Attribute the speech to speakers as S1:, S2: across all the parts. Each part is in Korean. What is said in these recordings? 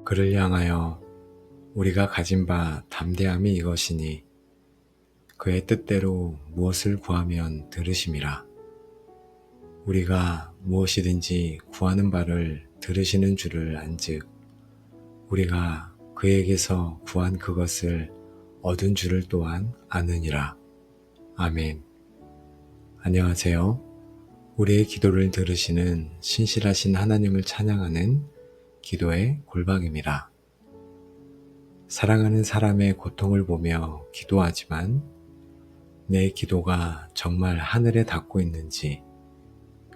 S1: 그를 향하여 우리가 가진 바 담대함이 이것이니 그의 뜻대로 무엇을 구하면 들으심이라. 우리가 무엇이든지 구하는 바를 들으시는 줄을 안즉 우리가 그에게서 구한 그것을 얻은 줄을 또한 아느니라. 아멘. 안녕하세요. 우리의 기도를 들으시는 신실하신 하나님을 찬양하는 기도의 골방입니다. 사랑하는 사람의 고통을 보며 기도하지만 내 기도가 정말 하늘에 닿고 있는지,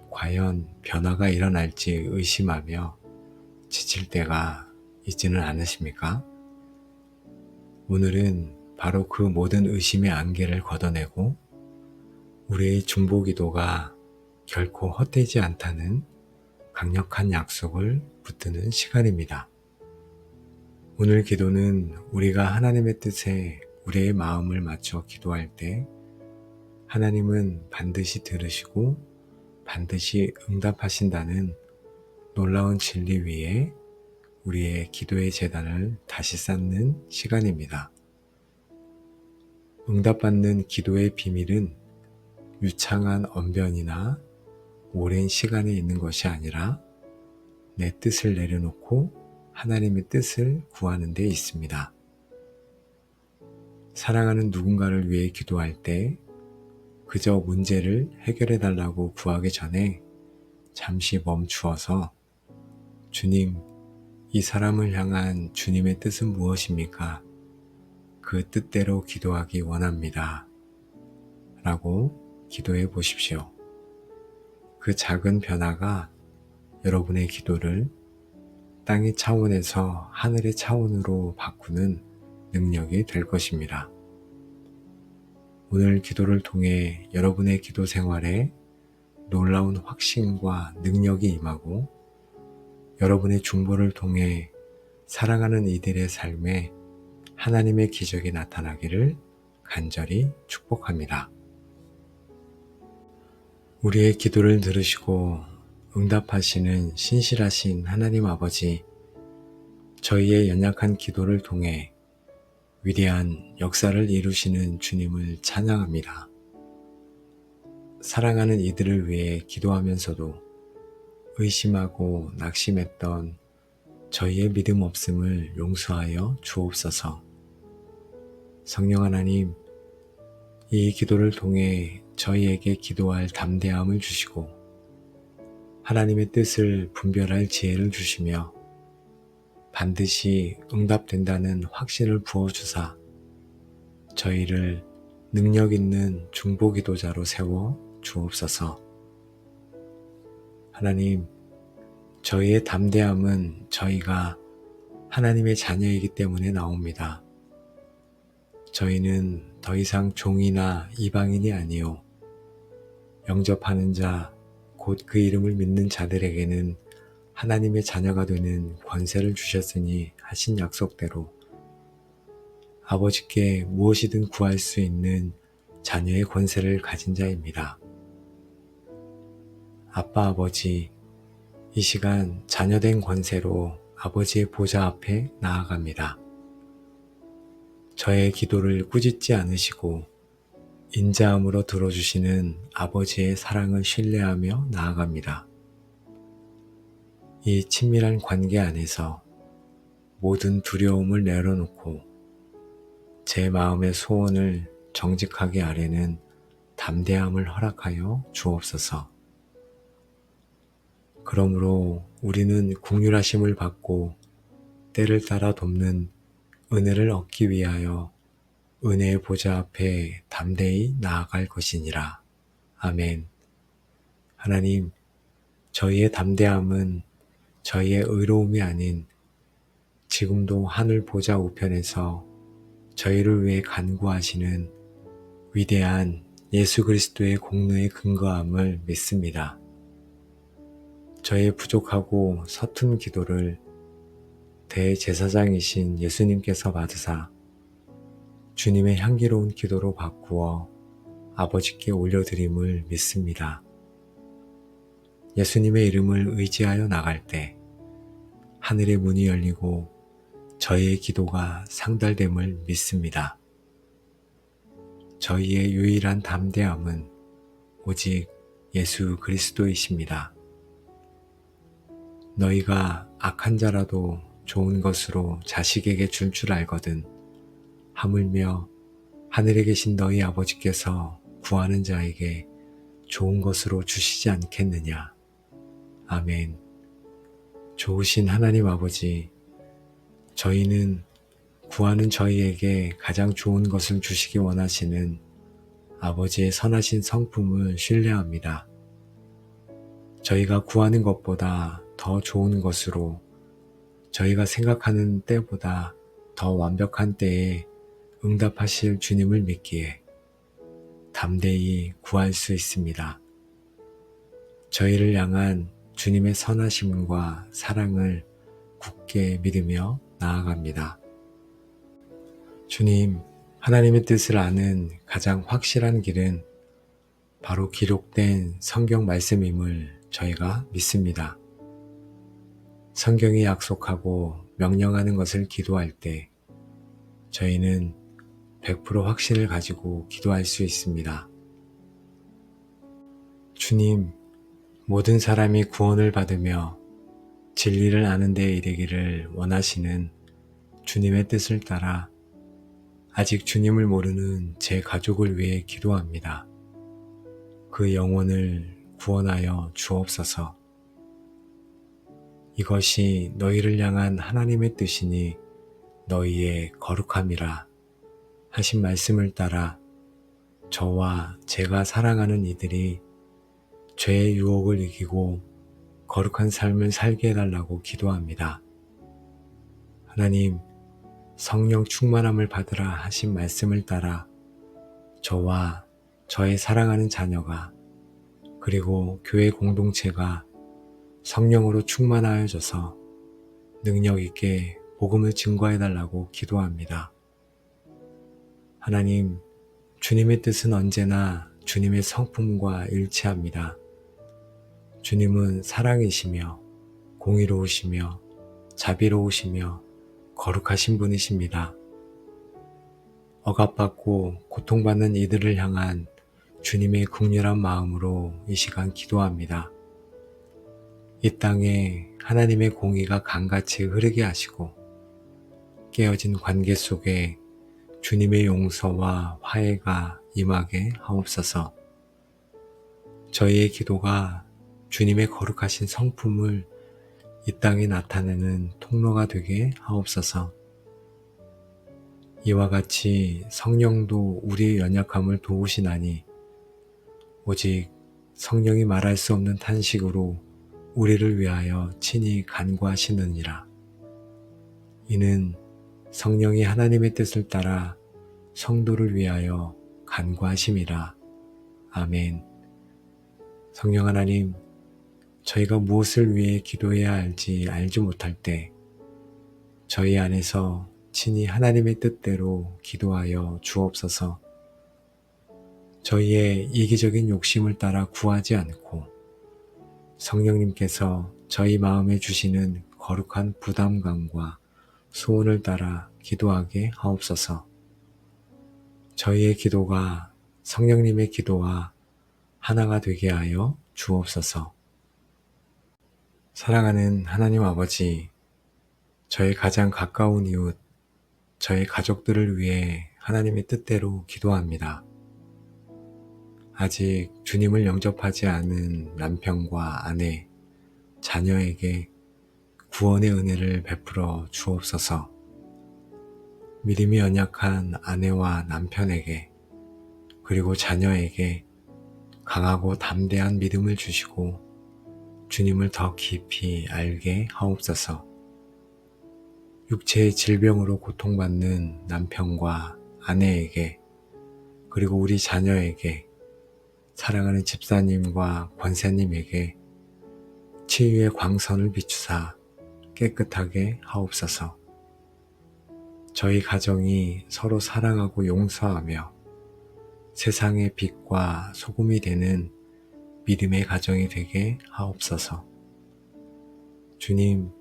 S1: 과연 변화가 일어날지 의심하며 지칠 때가 있지는 않으십니까? 오늘은 바로 그 모든 의심의 안개를 걷어내고 우리의 중보기도가 결코 헛되지 않다는 강력한 약속을 붙드는 시간입니다. 오늘 기도는 우리가 하나님의 뜻에 우리의 마음을 맞춰 기도할 때 하나님은 반드시 들으시고 반드시 응답하신다는 놀라운 진리 위에 우리의 기도의 제단을 다시 쌓는 시간입니다. 응답받는 기도의 비밀은 유창한 언변이나 오랜 시간에 있는 것이 아니라 내 뜻을 내려놓고 하나님의 뜻을 구하는 데 있습니다. 사랑하는 누군가를 위해 기도할 때 그저 문제를 해결해 달라고 구하기 전에 잠시 멈추어서 주님, 이 사람을 향한 주님의 뜻은 무엇입니까? 그 뜻대로 기도하기 원합니다. 라고 기도해 보십시오. 그 작은 변화가 여러분의 기도를 땅의 차원에서 하늘의 차원으로 바꾸는 능력이 될 것입니다. 오늘 기도를 통해 여러분의 기도 생활에 놀라운 확신과 능력이 임하고 여러분의 중보를 통해 사랑하는 이들의 삶에 하나님의 기적이 나타나기를 간절히 축복합니다. 우리의 기도를 들으시고 응답하시는 신실하신 하나님 아버지, 저희의 연약한 기도를 통해 위대한 역사를 이루시는 주님을 찬양합니다. 사랑하는 이들을 위해 기도하면서도 의심하고 낙심했던 저희의 믿음 없음을 용서하여 주옵소서. 성령 하나님, 이 기도를 통해 저희에게 기도할 담대함을 주시고 하나님의 뜻을 분별할 지혜를 주시며 반드시 응답된다는 확신을 부어주사 저희를 능력 있는 중보기도자로 세워 주옵소서. 하나님, 저희의 담대함은 저희가 하나님의 자녀이기 때문에 나옵니다. 저희는 더 이상 종이나 이방인이 아니요 영접하는 자, 곧 그 이름을 믿는 자들에게는 하나님의 자녀가 되는 권세를 주셨으니 하신 약속대로 아버지께 무엇이든 구할 수 있는 자녀의 권세를 가진 자입니다. 아빠 아버지, 이 시간 자녀된 권세로 아버지의 보좌 앞에 나아갑니다. 저의 기도를 꾸짖지 않으시고 인자함으로 들어주시는 아버지의 사랑을 신뢰하며 나아갑니다. 이 친밀한 관계 안에서 모든 두려움을 내려놓고 제 마음의 소원을 정직하게 아뢰는 담대함을 허락하여 주옵소서. 그러므로 우리는 긍휼하심을 받고 때를 따라 돕는 은혜를 얻기 위하여 은혜의 보좌 앞에 담대히 나아갈 것이니라. 아멘. 하나님, 저희의 담대함은 저희의 의로움이 아닌 지금도 하늘 보좌 우편에서 저희를 위해 간구하시는 위대한 예수 그리스도의 공로에 근거함을 믿습니다. 저의 부족하고 서툰 기도를 대제사장이신 예수님께서 받으사 주님의 향기로운 기도로 바꾸어 아버지께 올려드림을 믿습니다. 예수님의 이름을 의지하여 나갈 때 하늘의 문이 열리고 저희의 기도가 상달됨을 믿습니다. 저희의 유일한 담대함은 오직 예수 그리스도이십니다. 너희가 악한 자라도 좋은 것으로 자식에게 줄 줄 알거든 하물며 하늘에 계신 너희 아버지께서 구하는 자에게 좋은 것으로 주시지 않겠느냐. 아멘. 좋으신 하나님 아버지, 저희는 구하는 저희에게 가장 좋은 것을 주시기 원하시는 아버지의 선하신 성품을 신뢰합니다. 저희가 구하는 것보다 더 좋은 것으로 저희가 생각하는 때보다 더 완벽한 때에 응답하실 주님을 믿기에 담대히 구할 수 있습니다. 저희를 향한 주님의 선하심과 사랑을 굳게 믿으며 나아갑니다. 주님, 하나님의 뜻을 아는 가장 확실한 길은 바로 기록된 성경 말씀임을 저희가 믿습니다. 성경이 약속하고 명령하는 것을 기도할 때 저희는 100% 확신을 가지고 기도할 수 있습니다. 주님, 모든 사람이 구원을 받으며 진리를 아는 데 이르기를 원하시는 주님의 뜻을 따라 아직 주님을 모르는 제 가족을 위해 기도합니다. 그 영혼을 구원하여 주옵소서. 이것이 너희를 향한 하나님의 뜻이니 너희의 거룩함이라 하신 말씀을 따라 저와 제가 사랑하는 이들이 죄의 유혹을 이기고 거룩한 삶을 살게 해달라고 기도합니다. 하나님, 성령 충만함을 받으라 하신 말씀을 따라 저와 저의 사랑하는 자녀가 그리고 교회 공동체가 성령으로 충만하여져서 능력 있게 복음을 증거해달라고 기도합니다. 하나님, 주님의 뜻은 언제나 주님의 성품과 일치합니다. 주님은 사랑이시며 공의로우시며 자비로우시며 거룩하신 분이십니다. 억압받고 고통받는 이들을 향한 주님의 긍휼한 마음으로 이 시간 기도합니다. 이 땅에 하나님의 공의가 강같이 흐르게 하시고 깨어진 관계 속에 주님의 용서와 화해가 임하게 하옵소서. 저희의 기도가 주님의 거룩하신 성품을 이 땅에 나타내는 통로가 되게 하옵소서. 이와 같이 성령도 우리의 연약함을 도우시나니 오직 성령이 말할 수 없는 탄식으로 우리를 위하여 친히 간구하시느니라. 이는 성령이 하나님의 뜻을 따라 성도를 위하여 간구하심이라. 아멘. 성령 하나님, 저희가 무엇을 위해 기도해야 할지 알지 못할 때 저희 안에서 친히 하나님의 뜻대로 기도하여 주옵소서. 저희의 이기적인 욕심을 따라 구하지 않고 성령님께서 저희 마음에 주시는 거룩한 부담감과 소원을 따라 기도하게 하옵소서. 저희의 기도가 성령님의 기도와 하나가 되게 하여 주옵소서. 사랑하는 하나님 아버지, 저의 가장 가까운 이웃, 저의 가족들을 위해 하나님의 뜻대로 기도합니다. 아직 주님을 영접하지 않은 남편과 아내, 자녀에게 구원의 은혜를 베풀어 주옵소서. 믿음이 연약한 아내와 남편에게 그리고 자녀에게 강하고 담대한 믿음을 주시고 주님을 더 깊이 알게 하옵소서. 육체의 질병으로 고통받는 남편과 아내에게 그리고 우리 자녀에게 사랑하는 집사님과 권사님에게 치유의 광선을 비추사 깨끗하게 하옵소서. 저희 가정이 서로 사랑하고 용서하며 세상의 빛과 소금이 되는 믿음의 가정이 되게 하옵소서. 주님,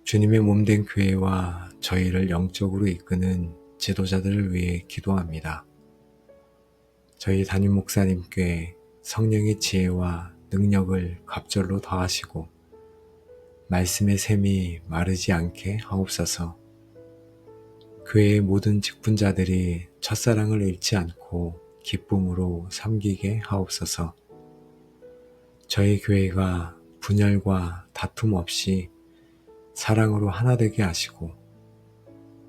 S1: 주님의 몸된 교회와 저희를 영적으로 이끄는 지도자들을 위해 기도합니다. 저희 담임 목사님께 성령의 지혜와 능력을 갑절로 더하시고 말씀의 샘이 마르지 않게 하옵소서. 교회의 모든 직분자들이 첫사랑을 잃지 않고 기쁨으로 섬기게 하옵소서. 저희 교회가 분열과 다툼 없이 사랑으로 하나 되게 하시고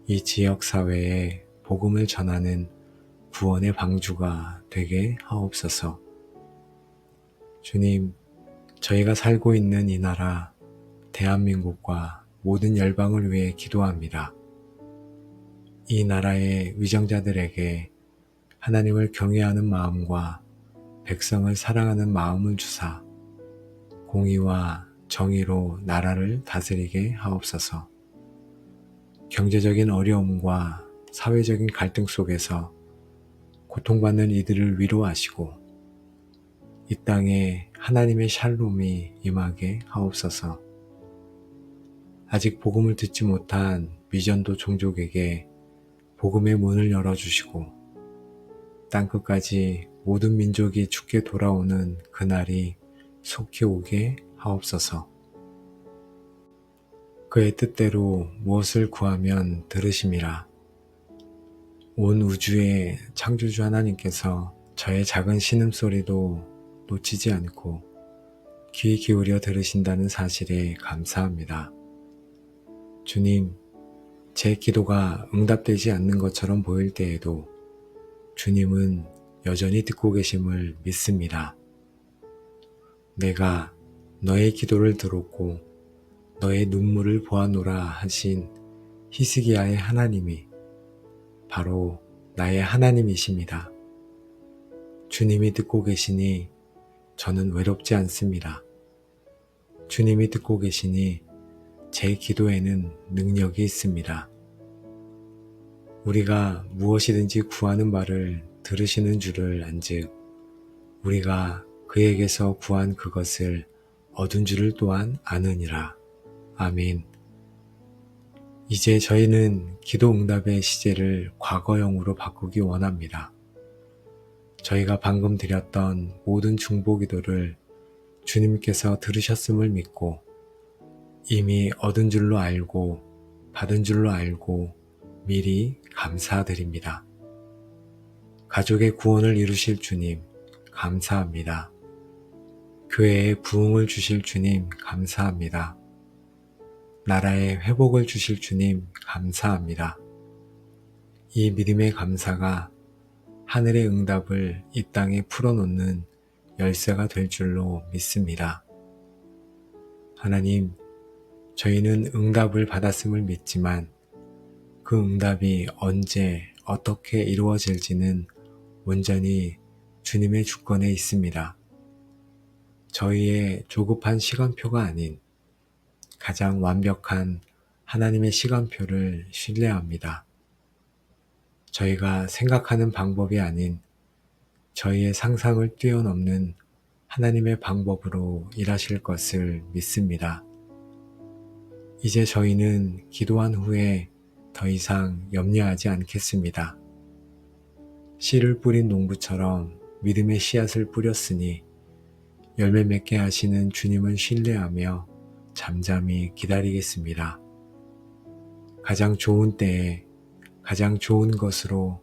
S1: 이 지역 사회에 복음을 전하는 구원의 방주가 되게 하옵소서. 주님, 저희가 살고 있는 이 나라 대한민국과 모든 열방을 위해 기도합니다. 이 나라의 위정자들에게 하나님을 경외하는 마음과 백성을 사랑하는 마음을 주사 공의와 정의로 나라를 다스리게 하옵소서. 경제적인 어려움과 사회적인 갈등 속에서 고통받는 이들을 위로하시고 이 땅에 하나님의 샬롬이 임하게 하옵소서. 아직 복음을 듣지 못한 미전도 종족에게 복음의 문을 열어주시고 땅끝까지 모든 민족이 주께 돌아오는 그날이 속히 오게 하옵소서. 그의 뜻대로 무엇을 구하면 들으심이라. 온 우주의 창조주 하나님께서 저의 작은 신음소리도 놓치지 않고 귀 기울여 들으신다는 사실에 감사합니다. 주님, 제 기도가 응답되지 않는 것처럼 보일 때에도 주님은 여전히 듣고 계심을 믿습니다. 내가 너의 기도를 들었고 너의 눈물을 보아노라 하신 히스기야의 하나님이 바로 나의 하나님이십니다. 주님이 듣고 계시니 저는 외롭지 않습니다. 주님이 듣고 계시니 제 기도에는 능력이 있습니다. 우리가 무엇이든지 구하는 바를 들으시는 줄을 안즉 우리가 그에게서 구한 그것을 얻은 줄을 또한 아느니라. 아멘. 이제 저희는 기도 응답의 시제를 과거형으로 바꾸기 원합니다. 저희가 방금 드렸던 모든 중보기도를 주님께서 들으셨음을 믿고 이미 얻은 줄로 알고 받은 줄로 알고 미리 감사드립니다. 가족의 구원을 이루실 주님 감사합니다. 교회에 부흥을 주실 주님 감사합니다. 나라에 회복을 주실 주님 감사합니다. 이 믿음의 감사가 하늘의 응답을 이 땅에 풀어놓는 열쇠가 될 줄로 믿습니다. 하나님, 저희는 응답을 받았음을 믿지만 그 응답이 언제 어떻게 이루어질지는 온전히 주님의 주권에 있습니다. 저희의 조급한 시간표가 아닌 가장 완벽한 하나님의 시간표를 신뢰합니다. 저희가 생각하는 방법이 아닌 저희의 상상을 뛰어넘는 하나님의 방법으로 일하실 것을 믿습니다. 이제 저희는 기도한 후에 더 이상 염려하지 않겠습니다. 씨를 뿌린 농부처럼 믿음의 씨앗을 뿌렸으니 열매 맺게 하시는 주님을 신뢰하며 잠잠히 기다리겠습니다. 가장 좋은 때에 가장 좋은 것으로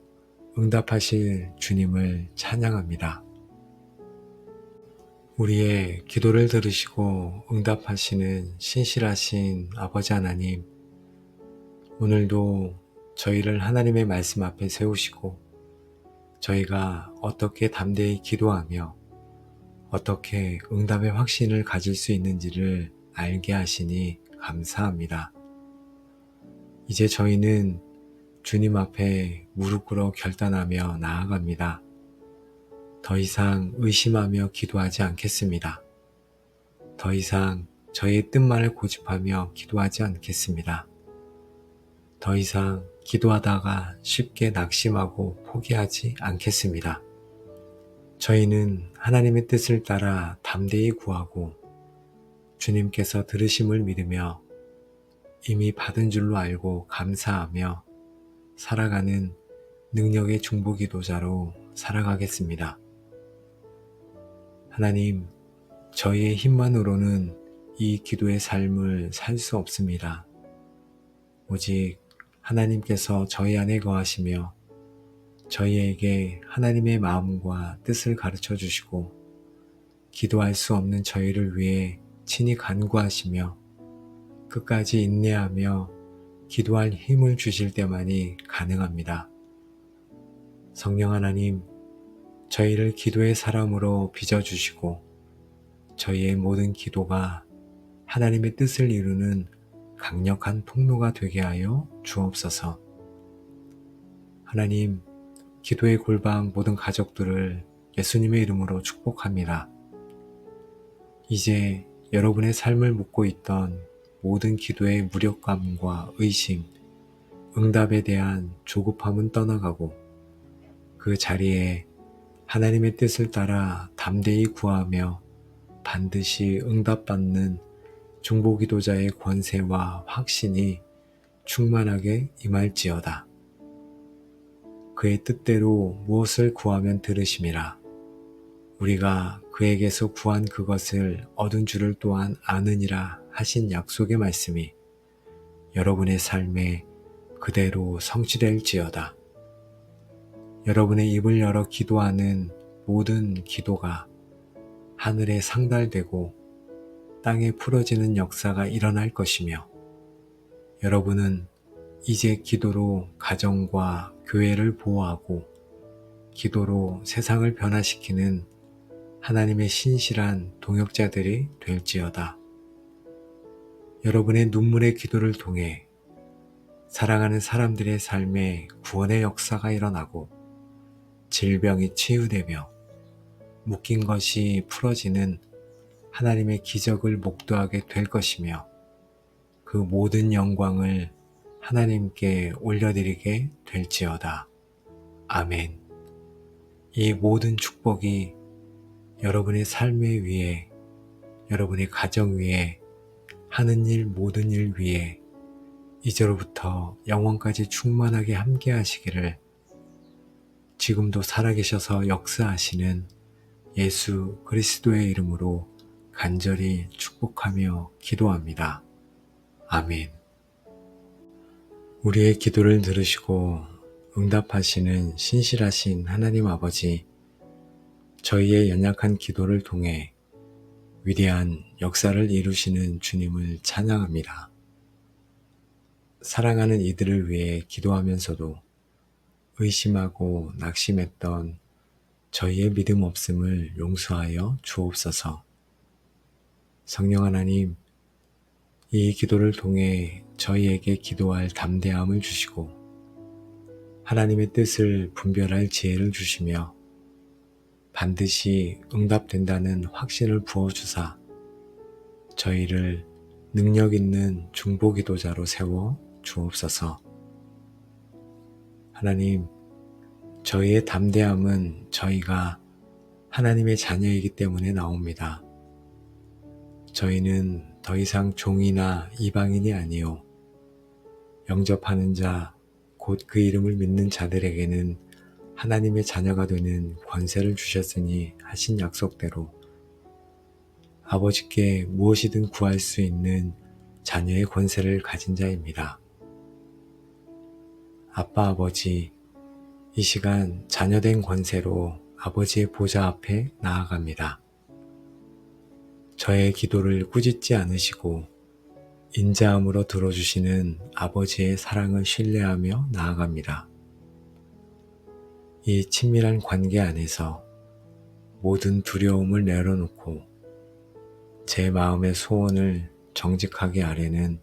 S1: 응답하실 주님을 찬양합니다. 우리의 기도를 들으시고 응답하시는 신실하신 아버지 하나님, 오늘도 저희를 하나님의 말씀 앞에 세우시고 저희가 어떻게 담대히 기도하며 어떻게 응답의 확신을 가질 수 있는지를 알게 하시니 감사합니다. 이제 저희는 주님 앞에 무릎 꿇어 결단하며 나아갑니다. 더 이상 의심하며 기도하지 않겠습니다. 더 이상 저의 뜻만을 고집하며 기도하지 않겠습니다. 더 이상 기도하다가 쉽게 낙심하고 포기하지 않겠습니다. 저희는 하나님의 뜻을 따라 담대히 구하고 주님께서 들으심을 믿으며 이미 받은 줄로 알고 감사하며 살아가는 능력의 중보기도자로 살아가겠습니다. 하나님, 저희의 힘만으로는 이 기도의 삶을 살 수 없습니다. 오직 하나님께서 저희 안에 거하시며 저희에게 하나님의 마음과 뜻을 가르쳐 주시고 기도할 수 없는 저희를 위해 친히 간구하시며 끝까지 인내하며 기도할 힘을 주실 때만이 가능합니다. 성령 하나님, 저희를 기도의 사람으로 빚어주시고 저희의 모든 기도가 하나님의 뜻을 이루는 강력한 통로가 되게 하여 주옵소서. 하나님, 기도의 골방 모든 가족들을 예수님의 이름으로 축복합니다. 이제 여러분의 삶을 묻고 있던 모든 기도의 무력감과 의심, 응답에 대한 조급함은 떠나가고 그 자리에 하나님의 뜻을 따라 담대히 구하며 반드시 응답받는 중보기도자의 권세와 확신이 충만하게 임할지어다. 그의 뜻대로 무엇을 구하면 들으심이라. 우리가 그에게서 구한 그것을 얻은 줄을 또한 아느니라 하신 약속의 말씀이 여러분의 삶에 그대로 성취될지어다. 여러분의 입을 열어 기도하는 모든 기도가 하늘에 상달되고 땅에 풀어지는 역사가 일어날 것이며 여러분은 이제 기도로 가정과 교회를 보호하고 기도로 세상을 변화시키는 하나님의 신실한 동역자들이 될지어다. 여러분의 눈물의 기도를 통해 사랑하는 사람들의 삶에 구원의 역사가 일어나고 질병이 치유되며 묶인 것이 풀어지는 하나님의 기적을 목도하게 될 것이며 그 모든 영광을 하나님께 올려드리게 될지어다. 아멘. 이 모든 축복이 여러분의 삶의 위에, 여러분의 가정 위에, 하는 일 모든 일 위에 이제로부터 영원까지 충만하게 함께 하시기를 지금도 살아계셔서 역사하시는 예수 그리스도의 이름으로 간절히 축복하며 기도합니다. 아멘. 우리의 기도를 들으시고 응답하시는 신실하신 하나님 아버지, 저희의 연약한 기도를 통해 위대한 역사를 이루시는 주님을 찬양합니다. 사랑하는 이들을 위해 기도하면서도 의심하고 낙심했던 저희의 믿음 없음을 용서하여 주옵소서. 성령 하나님, 이 기도를 통해 저희에게 기도할 담대함을 주시고 하나님의 뜻을 분별할 지혜를 주시며 반드시 응답된다는 확신을 부어주사 저희를 능력 있는 중보기도자로 세워 주옵소서. 하나님, 저희의 담대함은 저희가 하나님의 자녀이기 때문에 나옵니다. 저희는 더 이상 종이나 이방인이 아니요 영접하는 자, 곧 그 이름을 믿는 자들에게는 하나님의 자녀가 되는 권세를 주셨으니 하신 약속대로 아버지께 무엇이든 구할 수 있는 자녀의 권세를 가진 자입니다. 아빠 아버지, 이 시간 자녀된 권세로 아버지의 보좌 앞에 나아갑니다. 저의 기도를 꾸짖지 않으시고 인자함으로 들어주시는 아버지의 사랑을 신뢰하며 나아갑니다. 이 친밀한 관계 안에서 모든 두려움을 내려놓고 제 마음의 소원을 정직하게 아뢰는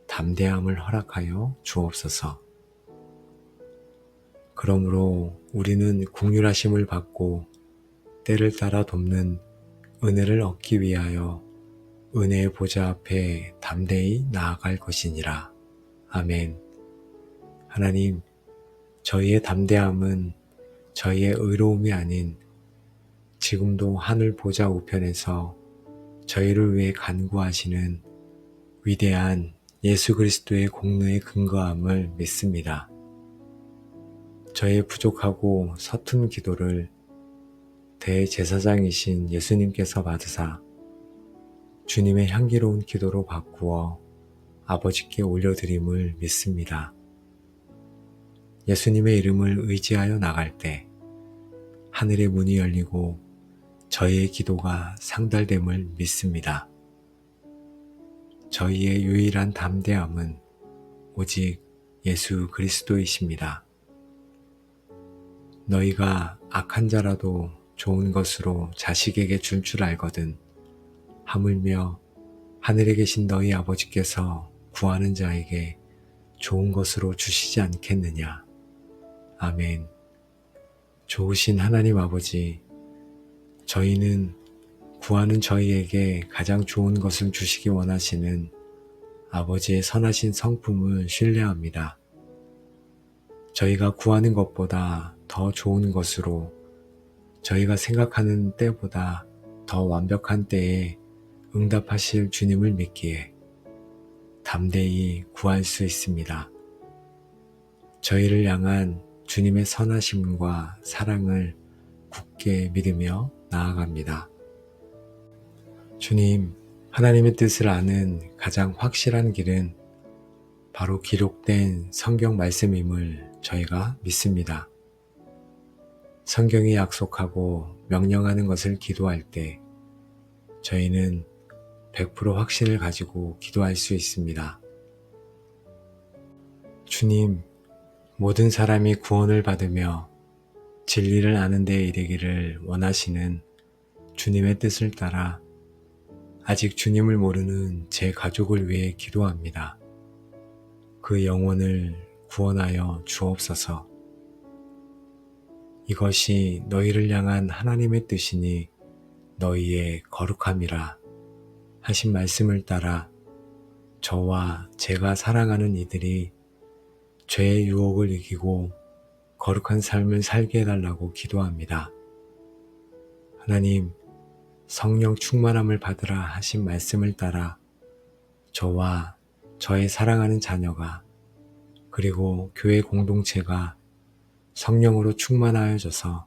S1: 담대함을 허락하여 주옵소서. 그러므로 우리는 긍휼하심을 받고 때를 따라 돕는 은혜를 얻기 위하여 은혜의 보좌 앞에 담대히 나아갈 것이니라. 아멘. 하나님, 저희의 담대함은 저희의 의로움이 아닌 지금도 하늘 보좌 우편에서 저희를 위해 간구하시는 위대한 예수 그리스도의 공로에 근거함을 믿습니다. 저의 부족하고 서툰 기도를 대제사장이신 예수님께서 받으사 주님의 향기로운 기도로 바꾸어 아버지께 올려드림을 믿습니다. 예수님의 이름을 의지하여 나갈 때 하늘의 문이 열리고 저희의 기도가 상달됨을 믿습니다. 저희의 유일한 담대함은 오직 예수 그리스도이십니다. 너희가 악한 자라도 좋은 것으로 자식에게 줄 줄 알거든 하물며 하늘에 계신 너희 아버지께서 구하는 자에게 좋은 것으로 주시지 않겠느냐. 아멘. 좋으신 하나님 아버지, 저희는 구하는 저희에게 가장 좋은 것을 주시기 원하시는 아버지의 선하신 성품을 신뢰합니다. 저희가 구하는 것보다 더 좋은 것으로 저희가 생각하는 때보다 더 완벽한 때에 응답하실 주님을 믿기에 담대히 구할 수 있습니다. 저희를 향한 주님의 선하심과 사랑을 굳게 믿으며 나아갑니다. 주님, 하나님의 뜻을 아는 가장 확실한 길은 바로 기록된 성경 말씀임을 저희가 믿습니다. 성경이 약속하고 명령하는 것을 기도할 때 저희는 100% 확신을 가지고 기도할 수 있습니다. 주님, 모든 사람이 구원을 받으며 진리를 아는 데 이르기를 원하시는 주님의 뜻을 따라 아직 주님을 모르는 제 가족을 위해 기도합니다. 그 영혼을 구원하여 주옵소서. 이것이 너희를 향한 하나님의 뜻이니 너희의 거룩함이라 하신 말씀을 따라 저와 제가 사랑하는 이들이 죄의 유혹을 이기고 거룩한 삶을 살게 해달라고 기도합니다. 하나님, 성령 충만함을 받으라 하신 말씀을 따라 저와 저의 사랑하는 자녀가 그리고 교회 공동체가 성령으로 충만하여져서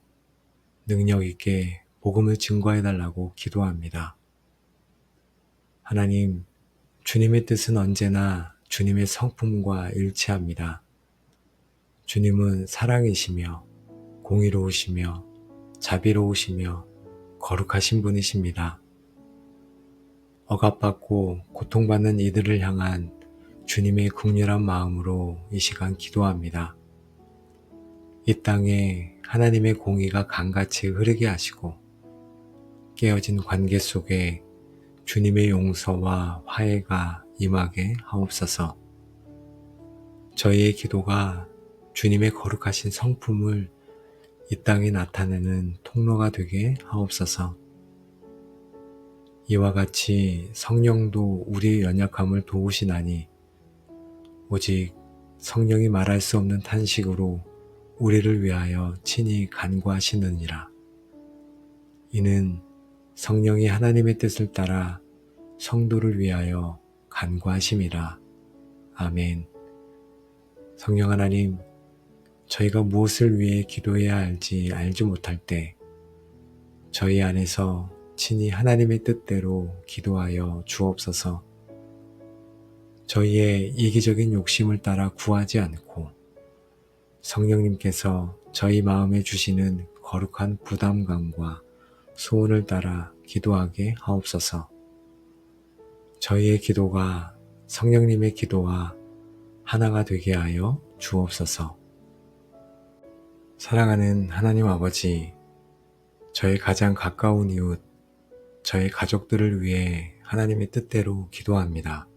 S1: 능력 있게 복음을 증거해달라고 기도합니다. 하나님, 주님의 뜻은 언제나 주님의 성품과 일치합니다. 주님은 사랑이시며 공의로우시며 자비로우시며 거룩하신 분이십니다. 억압받고 고통받는 이들을 향한 주님의 극렬한 마음으로 이 시간 기도합니다. 이 땅에 하나님의 공의가 강같이 흐르게 하시고 깨어진 관계 속에 주님의 용서와 화해가 임하게 하옵소서. 저희의 기도가 주님의 거룩하신 성품을 이 땅에 나타내는 통로가 되게 하옵소서. 이와 같이 성령도 우리의 연약함을 도우시나니 오직 성령이 말할 수 없는 탄식으로 우리를 위하여 친히 간구하시느니라. 이는 성령이 하나님의 뜻을 따라 성도를 위하여 간구하심이라. 아멘. 성령 하나님, 저희가 무엇을 위해 기도해야 할지 알지 못할 때 저희 안에서 친히 하나님의 뜻대로 기도하여 주옵소서. 저희의 이기적인 욕심을 따라 구하지 않고 성령님께서 저희 마음에 주시는 거룩한 부담감과 소원을 따라 기도하게 하옵소서. 저희의 기도가 성령님의 기도와 하나가 되게 하여 주옵소서. 사랑하는 하나님 아버지, 저의 가장 가까운 이웃, 저의 가족들을 위해 하나님의 뜻대로 기도합니다.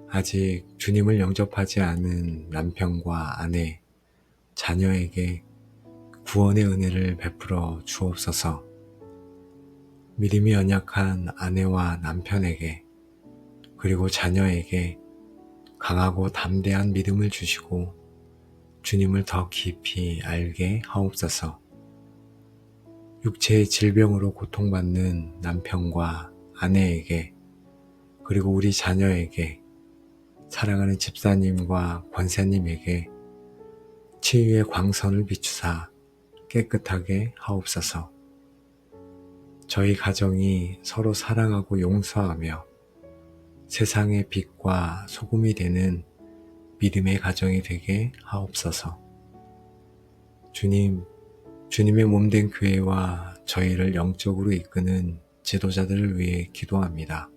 S1: 아직 주님을 영접하지 않은 남편과 아내, 자녀에게 구원의 은혜를 베풀어 주옵소서. 믿음이 연약한 아내와 남편에게 그리고 자녀에게 강하고 담대한 믿음을 주시고 주님을 더 깊이 알게 하옵소서. 육체의 질병으로 고통받는 남편과 아내에게 그리고 우리 자녀에게 사랑하는 집사님과 권사님에게 치유의 광선을 비추사 깨끗하게 하옵소서. 저희 가정이 서로 사랑하고 용서하며 세상의 빛과 소금이 되는 믿음의 가정이 되게 하옵소서. 주님, 주님의 몸된 교회와 저희를 영적으로 이끄는 지도자들을 위해 기도합니다.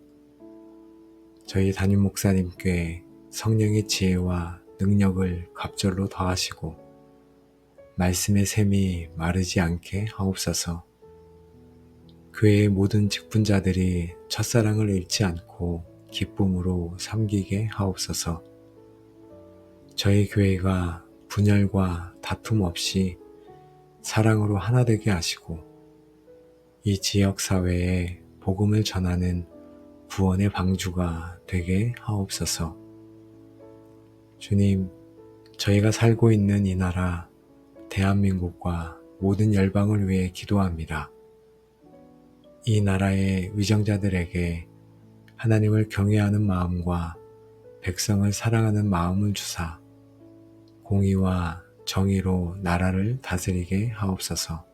S1: 저희 담임 목사님께 성령의 지혜와 능력을 갑절로 더하시고 말씀의 샘이 마르지 않게 하옵소서. 교회의 모든 직분자들이 첫사랑을 잃지 않고 기쁨으로 섬기게 하옵소서. 저희 교회가 분열과 다툼 없이 사랑으로 하나 되게 하시고 이 지역 사회에 복음을 전하는 구원의 방주가 되게 하옵소서. 주님, 저희가 살고 있는 이 나라 대한민국과 모든 열방을 위해 기도합니다. 이 나라의 위정자들에게 하나님을 경외하는 마음과 백성을 사랑하는 마음을 주사 공의와 정의로 나라를 다스리게 하옵소서.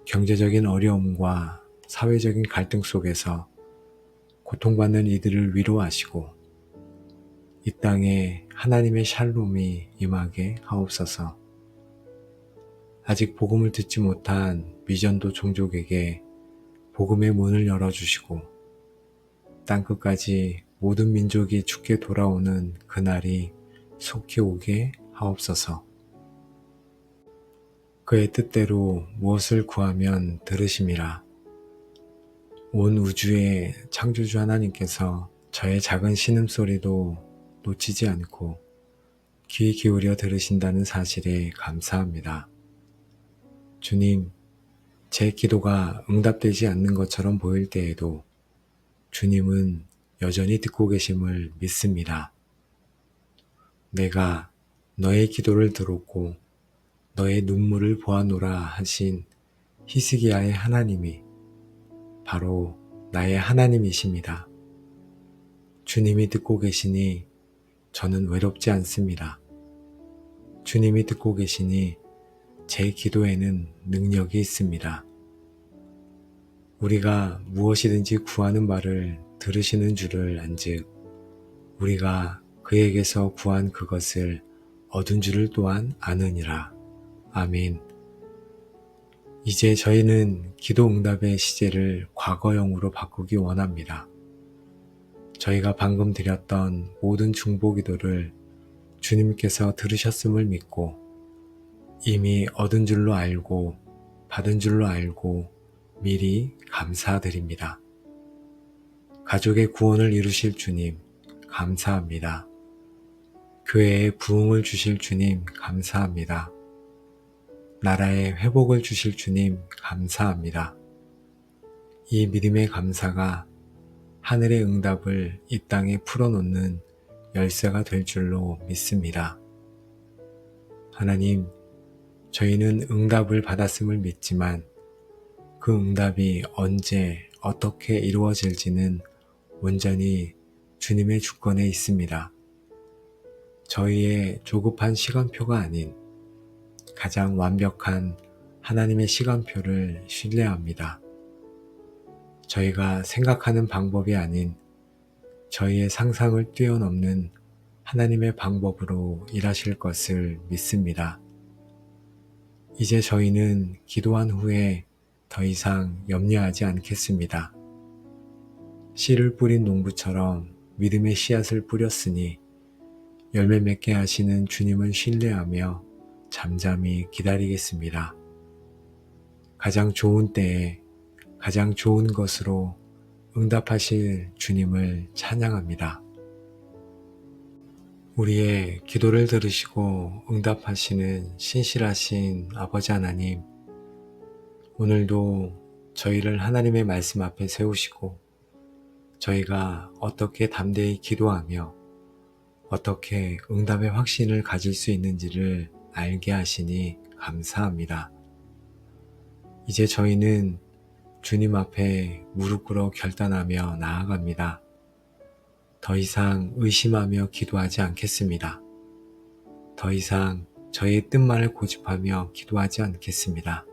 S1: 경제적인 어려움과 사회적인 갈등 속에서 고통받는 이들을 위로하시고 이 땅에 하나님의 샬롬이 임하게 하옵소서. 아직 복음을 듣지 못한 미전도 종족에게 복음의 문을 열어주시고 땅끝까지 모든 민족이 주께 돌아오는 그날이 속히 오게 하옵소서. 그의 뜻대로 무엇을 구하면 들으심이라. 온 우주의 창조주 하나님께서 저의 작은 신음소리도 놓치지 않고 귀 기울여 들으신다는 사실에 감사합니다. 주님, 제 기도가 응답되지 않는 것처럼 보일 때에도 주님은 여전히 듣고 계심을 믿습니다. 내가 너의 기도를 들었고 너의 눈물을 보아노라 하신 히스기야의 하나님이 바로 나의 하나님이십니다. 주님이 듣고 계시니 저는 외롭지 않습니다. 주님이 듣고 계시니 제 기도에는 능력이 있습니다. 우리가 무엇이든지 구하는 바를 들으시는 줄을 안즉 우리가 그에게서 구한 그것을 얻은 줄을 또한 아느니라. 아멘. 이제 저희는 기도 응답의 시제를 과거형으로 바꾸기 원합니다. 저희가 방금 드렸던 모든 중보기도를 주님께서 들으셨음을 믿고 이미 얻은 줄로 알고 받은 줄로 알고 미리 감사드립니다. 가족의 구원을 이루실 주님 감사합니다. 교회에 부흥을 주실 주님 감사합니다. 나라에 회복을 주실 주님 감사합니다. 이 믿음의 감사가 하늘의 응답을 이 땅에 풀어놓는 열쇠가 될 줄로 믿습니다. 하나님, 저희는 응답을 받았음을 믿지만 그 응답이 언제 어떻게 이루어질지는 온전히 주님의 주권에 있습니다. 저희의 조급한 시간표가 아닌 가장 완벽한 하나님의 시간표를 신뢰합니다. 저희가 생각하는 방법이 아닌 저희의 상상을 뛰어넘는 하나님의 방법으로 일하실 것을 믿습니다. 이제 저희는 기도한 후에 더 이상 염려하지 않겠습니다. 씨를 뿌린 농부처럼 믿음의 씨앗을 뿌렸으니 열매 맺게 하시는 주님을 신뢰하며 잠잠히 기다리겠습니다. 가장 좋은 때에 가장 좋은 것으로 응답하실 주님을 찬양합니다. 우리의 기도를 들으시고 응답하시는 신실하신 아버지 하나님, 오늘도 저희를 하나님의 말씀 앞에 세우시고 저희가 어떻게 담대히 기도하며 어떻게 응답의 확신을 가질 수 있는지를 알게 하시니 감사합니다. 이제 저희는 주님 앞에 무릎 꿇어 결단하며 나아갑니다. 더 이상 의심하며 기도하지 않겠습니다. 더 이상 저의 뜻만을 고집하며 기도하지 않겠습니다.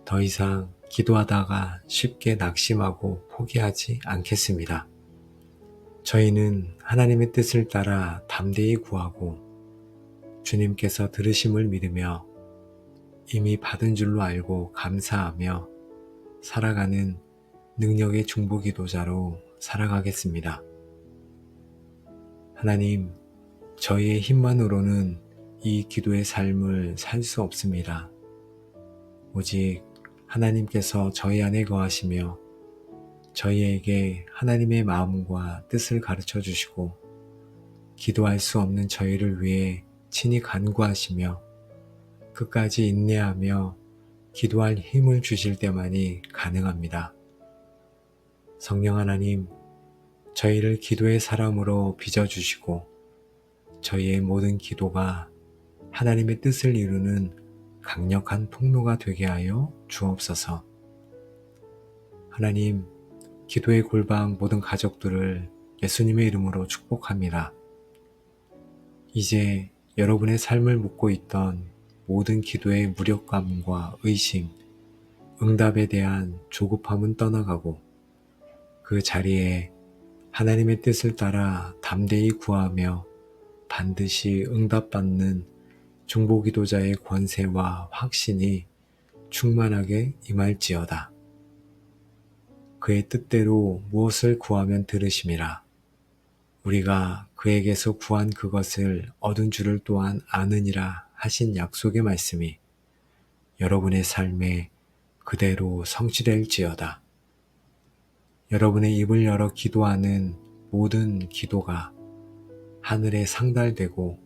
S1: 더 이상 기도하다가 쉽게 낙심하고 포기하지 않겠습니다. 저희는 하나님의 뜻을 따라 담대히 구하고 주님께서 들으심을 믿으며 이미 받은 줄로 알고 감사하며 살아가는 능력의 중보기도자로 살아가겠습니다. 하나님, 저희의 힘만으로는 이 기도의 삶을 살 수 없습니다. 오직 하나님께서 저희 안에 거하시며 저희에게 하나님의 마음과 뜻을 가르쳐 주시고 기도할 수 없는 저희를 위해 친히 간구하시며 끝까지 인내하며 기도할 힘을 주실 때만이 가능합니다. 성령 하나님, 저희를 기도의 사람으로 빚어주시고 저희의 모든 기도가 하나님의 뜻을 이루는 강력한 통로가 되게 하여 주옵소서. 하나님, 기도의 골방 모든 가족들을 예수님의 이름으로 축복합니다. 이제 여러분의 삶을 묻고 있던 모든 기도의 무력감과 의심, 응답에 대한 조급함은 떠나가고 그 자리에 하나님의 뜻을 따라 담대히 구하며 반드시 응답받는 중보기도자의 권세와 확신이 충만하게 임할지어다. 그의 뜻대로 무엇을 구하면 들으심이라. 우리가 그에게서 구한 그것을 얻은 줄을 또한 아느니라 하신 약속의 말씀이 여러분의 삶에 그대로 성취될지어다. 여러분의 입을 열어 기도하는 모든 기도가 하늘에 상달되고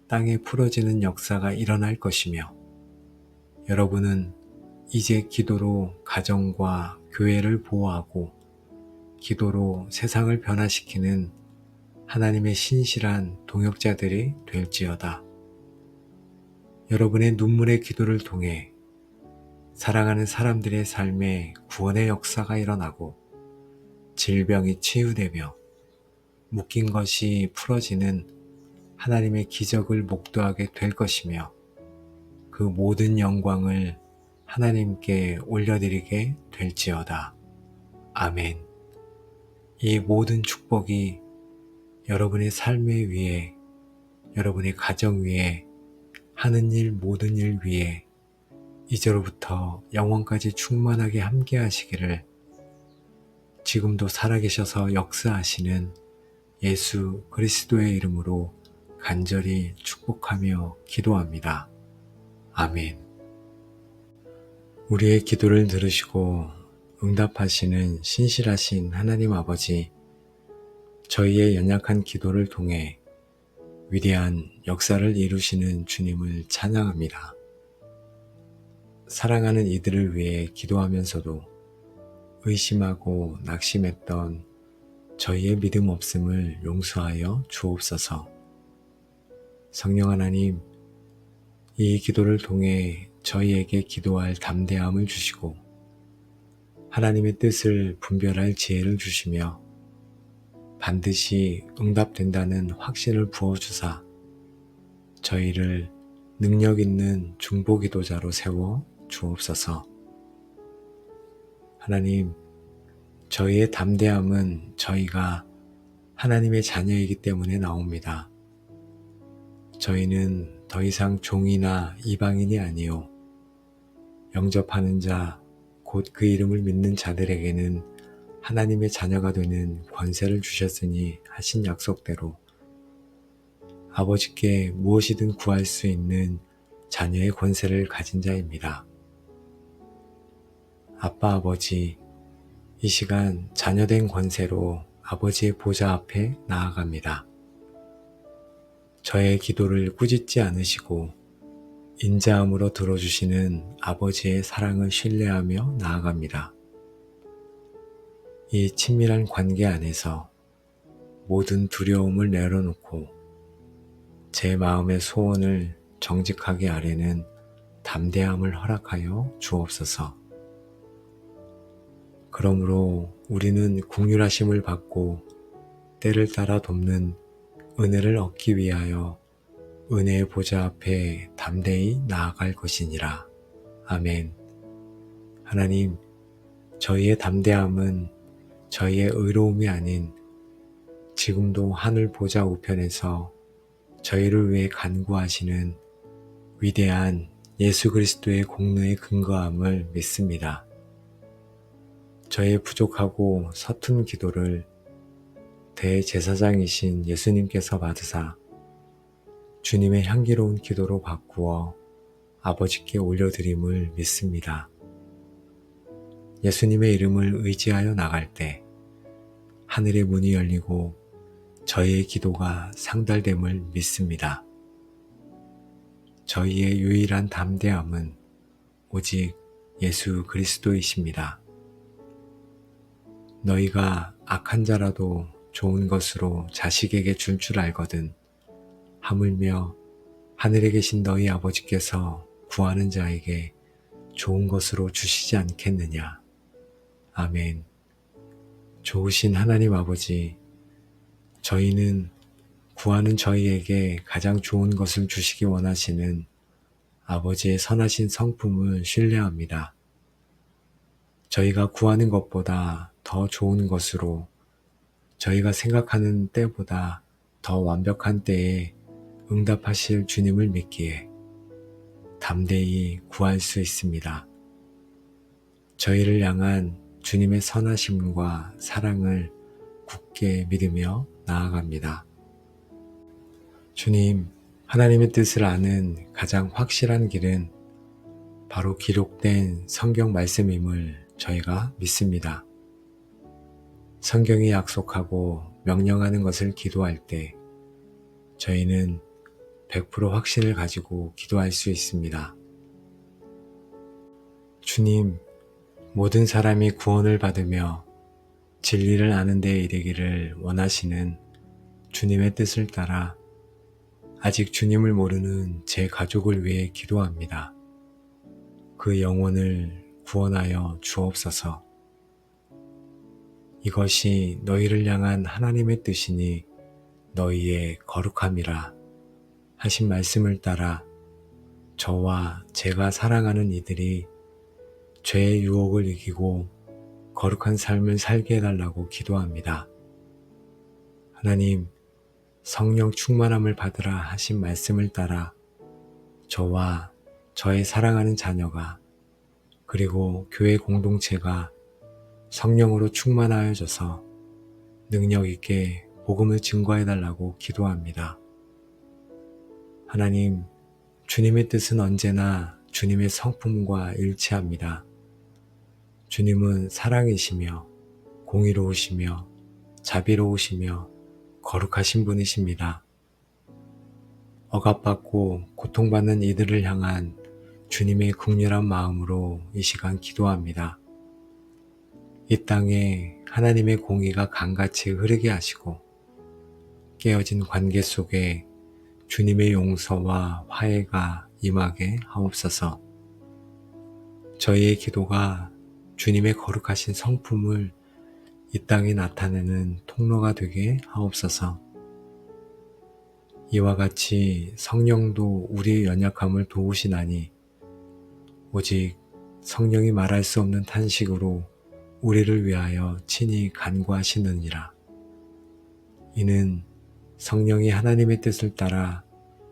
S1: 땅에 풀어지는 역사가 일어날 것이며 여러분은 이제 기도로 가정과 교회를 보호하고 기도로 세상을 변화시키는 하나님의 신실한 동역자들이 될지어다. 여러분의 눈물의 기도를 통해 사랑하는 사람들의 삶에 구원의 역사가 일어나고 질병이 치유되며 묶인 것이 풀어지는 하나님의 기적을 목도하게 될 것이며 그 모든 영광을 하나님께 올려드리게 될지어다. 아멘. 이 모든 축복이 여러분의 삶의 위에, 여러분의 가정 위에, 하는 일 모든 일 위에 이제로부터 영원까지 충만하게 함께 하시기를 지금도 살아계셔서 역사하시는 예수 그리스도의 이름으로 간절히 축복하며 기도합니다. 아멘. 우리의 기도를 들으시고 응답하시는 신실하신 하나님 아버지, 저희의 연약한 기도를 통해 위대한 역사를 이루시는 주님을 찬양합니다. 사랑하는 이들을 위해 기도하면서도 의심하고 낙심했던 저희의 믿음 없음을 용서하여 주옵소서. 성령 하나님, 이 기도를 통해 저희에게 기도할 담대함을 주시고 하나님의 뜻을 분별할 지혜를 주시며 반드시 응답된다는 확신을 부어주사 저희를 능력 있는 중보기도자로 세워 주옵소서. 하나님, 저희의 담대함은 저희가 하나님의 자녀이기 때문에 나옵니다. 저희는 더 이상 종이나 이방인이 아니요 영접하는 자, 곧 그 이름을 믿는 자들에게는 하나님의 자녀가 되는 권세를 주셨으니 하신 약속대로 아버지께 무엇이든 구할 수 있는 자녀의 권세를 가진 자입니다. 아빠 아버지, 이 시간 자녀된 권세로 아버지의 보좌 앞에 나아갑니다. 저의 기도를 꾸짖지 않으시고 인자함으로 들어주시는 아버지의 사랑을 신뢰하며 나아갑니다. 이 친밀한 관계 안에서 모든 두려움을 내려놓고 제 마음의 소원을 정직하게 아뢰는 담대함을 허락하여 주옵소서. 그러므로 우리는 긍휼하심을 받고 때를 따라 돕는 은혜를 얻기 위하여 은혜의 보좌 앞에 담대히 나아갈 것이니라. 아멘. 하나님, 저희의 담대함은 저희의 의로움이 아닌 지금도 하늘 보좌 우편에서 저희를 위해 간구하시는 위대한 예수 그리스도의 공로에 근거함을 믿습니다. 저의 부족하고 서툰 기도를 대제사장이신 예수님께서 받으사 주님의 향기로운 기도로 바꾸어 아버지께 올려드림을 믿습니다. 예수님의 이름을 의지하여 나갈 때 하늘의 문이 열리고 저희의 기도가 상달됨을 믿습니다. 저희의 유일한 담대함은 오직 예수 그리스도이십니다. 너희가 악한 자라도 좋은 것으로 자식에게 줄 줄 알거든 하물며 하늘에 계신 너희 아버지께서 구하는 자에게 좋은 것으로 주시지 않겠느냐. 아멘. 좋으신 하나님 아버지, 저희는 구하는 저희에게 가장 좋은 것을 주시기 원하시는 아버지의 선하신 성품을 신뢰합니다. 저희가 구하는 것보다 더 좋은 것으로 저희가 생각하는 때보다 더 완벽한 때에 응답하실 주님을 믿기에 담대히 구할 수 있습니다. 저희를 향한 주님의 선하심과 사랑을 굳게 믿으며 나아갑니다. 주님, 하나님의 뜻을 아는 가장 확실한 길은 바로 기록된 성경 말씀임을 저희가 믿습니다. 성경이 약속하고 명령하는 것을 기도할 때 저희는 100% 확신을 가지고 기도할 수 있습니다. 주님, 모든 사람이 구원을 받으며 진리를 아는 데 이르기를 원하시는 주님의 뜻을 따라 아직 주님을 모르는 제 가족을 위해 기도합니다. 그 영혼을 구원하여 주옵소서. 이것이 너희를 향한 하나님의 뜻이니 너희의 거룩함이라 하신 말씀을 따라 저와 제가 사랑하는 이들이 죄의 유혹을 이기고 거룩한 삶을 살게 해달라고 기도합니다. 하나님, 성령 충만함을 받으라 하신 말씀을 따라 저와 저의 사랑하는 자녀가 그리고 교회 공동체가 성령으로 충만하여져서 능력 있게 복음을 증거해달라고 기도합니다. 하나님, 주님의 뜻은 언제나 주님의 성품과 일치합니다. 주님은 사랑이시며 공의로우시며 자비로우시며 거룩하신 분이십니다. 억압받고 고통받는 이들을 향한 주님의 극렬한 마음으로 이 시간 기도합니다. 이 땅에 하나님의 공의가 강같이 흐르게 하시고 깨어진 관계 속에 주님의 용서와 화해가 임하게 하옵소서. 저희의 기도가 주님의 거룩하신 성품을 이 땅에 나타내는 통로가 되게 하옵소서. 이와 같이 성령도 우리의 연약함을 도우시나니 오직 성령이 말할 수 없는 탄식으로 우리를 위하여 친히 간구하시느니라. 이는 성령이 하나님의 뜻을 따라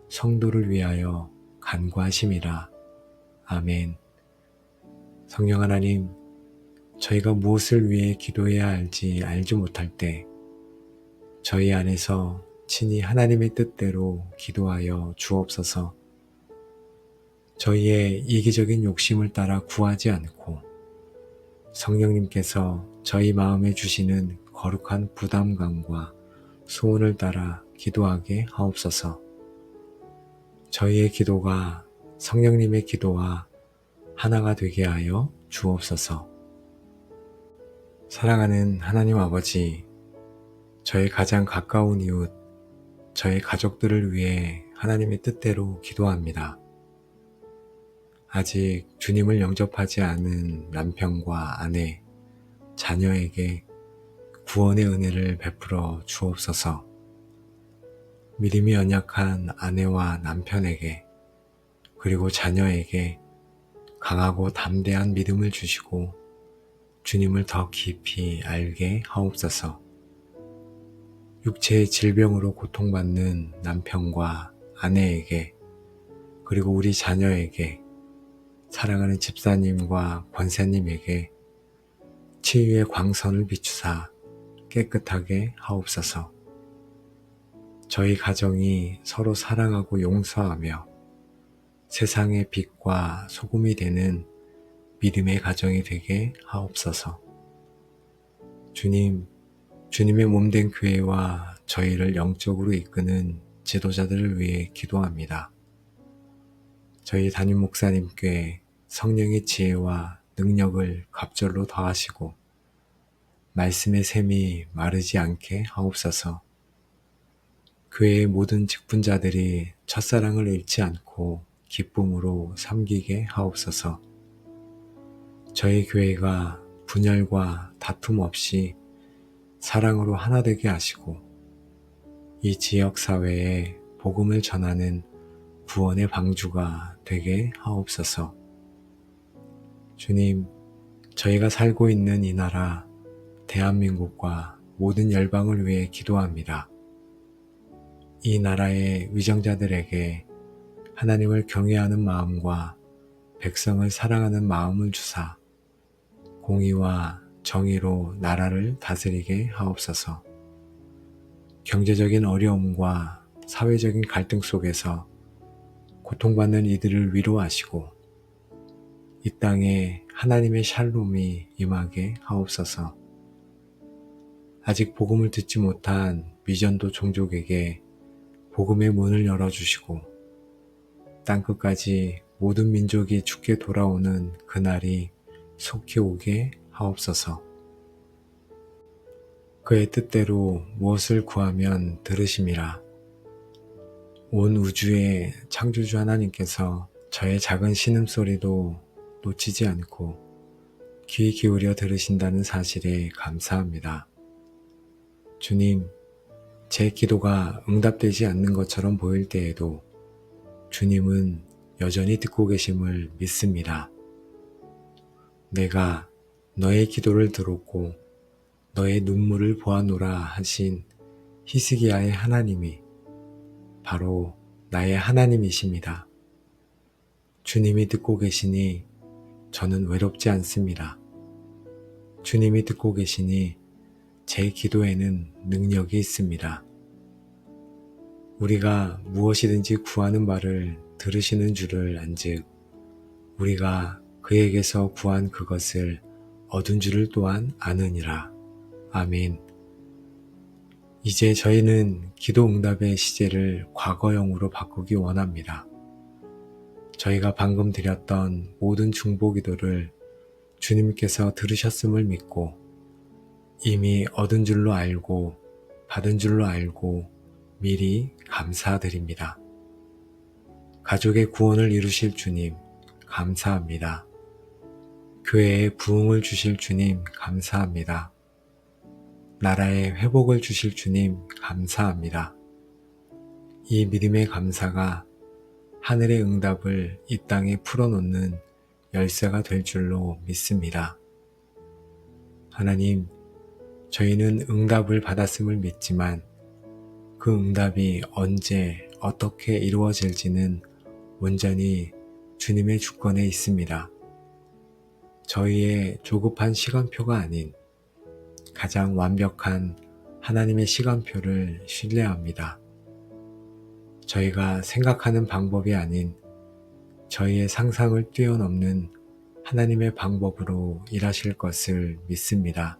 S1: 성도를 위하여 간구하심이라. 아멘. 성령 하나님, 저희가 무엇을 위해 기도해야 할지 알지 못할 때 저희 안에서 친히 하나님의 뜻대로 기도하여 주옵소서. 저희의 이기적인 욕심을 따라 구하지 않고 성령님께서 저희 마음에 주시는 거룩한 부담감과 소원을 따라 기도하게 하옵소서. 저희의 기도가 성령님의 기도와 하나가 되게 하여 주옵소서. 사랑하는 하나님 아버지, 저의 가장 가까운 이웃, 저의 가족들을 위해 하나님의 뜻대로 기도합니다. 아직 주님을 영접하지 않은 남편과 아내, 자녀에게 구원의 은혜를 베풀어 주옵소서. 믿음이 연약한 아내와 남편에게 그리고 자녀에게 강하고 담대한 믿음을 주시고 주님을 더 깊이 알게 하옵소서. 육체의 질병으로 고통받는 남편과 아내에게 그리고 우리 자녀에게 사랑하는 집사님과 권사님에게 치유의 광선을 비추사 깨끗하게 하옵소서. 저희 가정이 서로 사랑하고 용서하며 세상의 빛과 소금이 되는 믿음의 가정이 되게 하옵소서. 주님, 주님의 몸된 교회와 저희를 영적으로 이끄는 지도자들을 위해 기도합니다. 저희 담임 목사님께 성령의 지혜와 능력을 갑절로 더하시고 말씀의 샘이 마르지 않게 하옵소서. 교회의 모든 직분자들이 첫사랑을 잃지 않고 기쁨으로 섬기게 하옵소서. 저희 교회가 분열과 다툼 없이 사랑으로 하나 되게 하시고 이 지역 사회에 복음을 전하는 구원의 방주가 되게 하옵소서. 주님, 저희가 살고 있는 이 나라 대한민국과 모든 열방을 위해 기도합니다. 이 나라의 위정자들에게 하나님을 경외하는 마음과 백성을 사랑하는 마음을 주사 공의와 정의로 나라를 다스리게 하옵소서. 경제적인 어려움과 사회적인 갈등 속에서 고통받는 이들을 위로하시고 이 땅에 하나님의 샬롬이 임하게 하옵소서. 아직 복음을 듣지 못한 미전도 종족에게 복음의 문을 열어주시고 땅끝까지 모든 민족이 주께 돌아오는 그날이 속히 오게 하옵소서. 그의 뜻대로 무엇을 구하면 들으심이라. 온 우주의 창조주 하나님께서 저의 작은 신음소리도 놓치지 않고 귀 기울여 들으신다는 사실에 감사합니다. 주님, 제 기도가 응답되지 않는 것처럼 보일 때에도 주님은 여전히 듣고 계심을 믿습니다. 내가 너의 기도를 들었고 너의 눈물을 보아노라 하신 히스기야의 하나님이 바로 나의 하나님이십니다. 주님이 듣고 계시니 저는 외롭지 않습니다. 주님이 듣고 계시니 제 기도에는 능력이 있습니다. 우리가 무엇이든지 구하는 바를 들으시는 줄을 안즉 우리가 그에게서 구한 그것을 얻은 줄을 또한 아느니라. 아멘. 이제 저희는 기도 응답의 시제를 과거형으로 바꾸기 원합니다. 저희가 방금 드렸던 모든 중보기도를 주님께서 들으셨음을 믿고 이미 얻은 줄로 알고 받은 줄로 알고 미리 감사드립니다. 가족의 구원을 이루실 주님 감사합니다. 교회에 부흥을 주실 주님 감사합니다. 나라에 회복을 주실 주님 감사합니다. 이 믿음의 감사가 하늘의 응답을 이 땅에 풀어놓는 열쇠가 될 줄로 믿습니다. 하나님, 저희는 응답을 받았음을 믿지만 그 응답이 언제 어떻게 이루어질지는 온전히 주님의 주권에 있습니다. 저희의 조급한 시간표가 아닌 가장 완벽한 하나님의 시간표를 신뢰합니다. 저희가 생각하는 방법이 아닌 저희의 상상을 뛰어넘는 하나님의 방법으로 일하실 것을 믿습니다.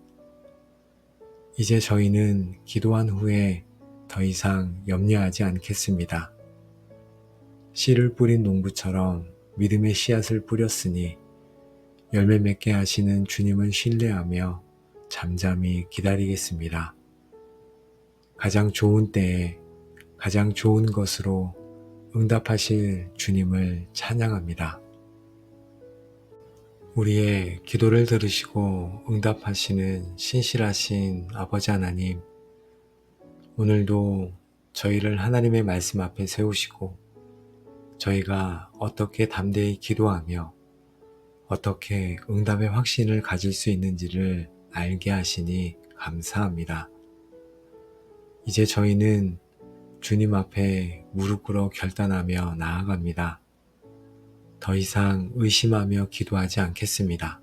S1: 이제 저희는 기도한 후에 더 이상 염려하지 않겠습니다. 씨를 뿌린 농부처럼 믿음의 씨앗을 뿌렸으니 열매 맺게 하시는 주님을 신뢰하며 잠잠히 기다리겠습니다. 가장 좋은 때에 가장 좋은 것으로 응답하실 주님을 찬양합니다. 우리의 기도를 들으시고 응답하시는 신실하신 아버지 하나님, 오늘도 저희를 하나님의 말씀 앞에 세우시고 저희가 어떻게 담대히 기도하며 어떻게 응답의 확신을 가질 수 있는지를 알게 하시니 감사합니다. 이제 저희는 주님 앞에 무릎 꿇어 결단하며 나아갑니다. 더 이상 의심하며 기도하지 않겠습니다.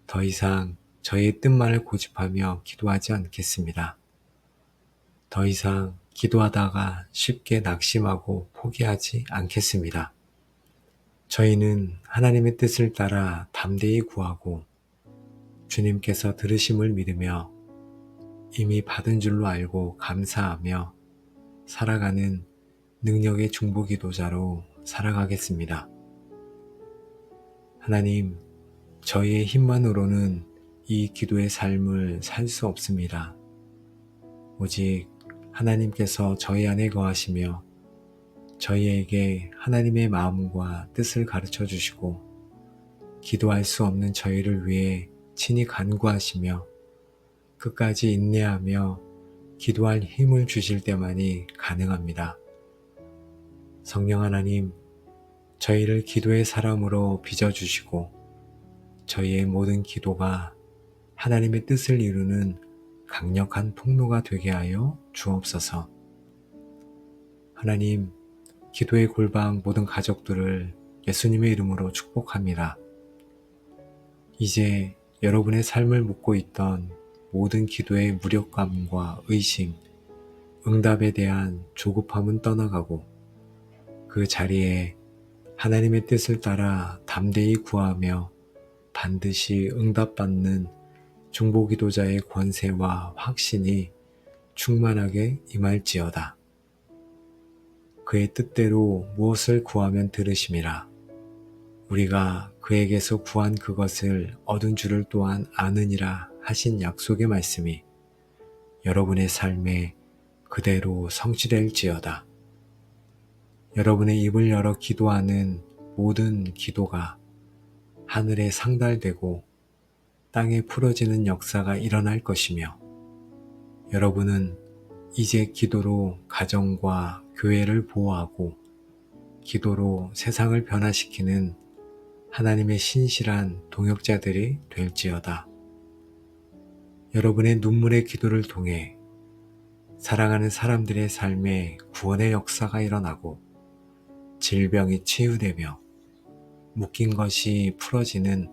S1: 더 이상 저의 뜻만을 고집하며 기도하지 않겠습니다. 더 이상 기도하다가 쉽게 낙심하고 포기하지 않겠습니다. 저희는 하나님의 뜻을 따라 담대히 구하고 주님께서 들으심을 믿으며 이미 받은 줄로 알고 감사하며 살아가는 능력의 중보기도자로 살아가겠습니다. 하나님, 저희의 힘만으로는 이 기도의 삶을 살 수 없습니다. 오직 하나님께서 저희 안에 거하시며 저희에게 하나님의 마음과 뜻을 가르쳐 주시고 기도할 수 없는 저희를 위해 친히 간구하시며 끝까지 인내하며 기도할 힘을 주실 때만이 가능합니다. 성령 하나님, 저희를 기도의 사람으로 빚어주시고 저희의 모든 기도가 하나님의 뜻을 이루는 강력한 통로가 되게 하여 주옵소서. 하나님, 기도의 골방 모든 가족들을 예수님의 이름으로 축복합니다. 이제 여러분의 삶을 묻고 있던 모든 기도의 무력감과 의심, 응답에 대한 조급함은 떠나가고 그 자리에 하나님의 뜻을 따라 담대히 구하며 반드시 응답받는 중보기도자의 권세와 확신이 충만하게 임할지어다. 그의 뜻대로 무엇을 구하면 들으심이라. 우리가 그에게서 구한 그것을 얻은 줄을 또한 아느니라 하신 약속의 말씀이 여러분의 삶에 그대로 성취될지어다. 여러분의 입을 열어 기도하는 모든 기도가 하늘에 상달되고 땅에 풀어지는 역사가 일어날 것이며 여러분은 이제 기도로 가정과 교회를 보호하고 기도로 세상을 변화시키는 하나님의 신실한 동역자들이 될지어다. 여러분의 눈물의 기도를 통해 사랑하는 사람들의 삶에 구원의 역사가 일어나고 질병이 치유되며 묶인 것이 풀어지는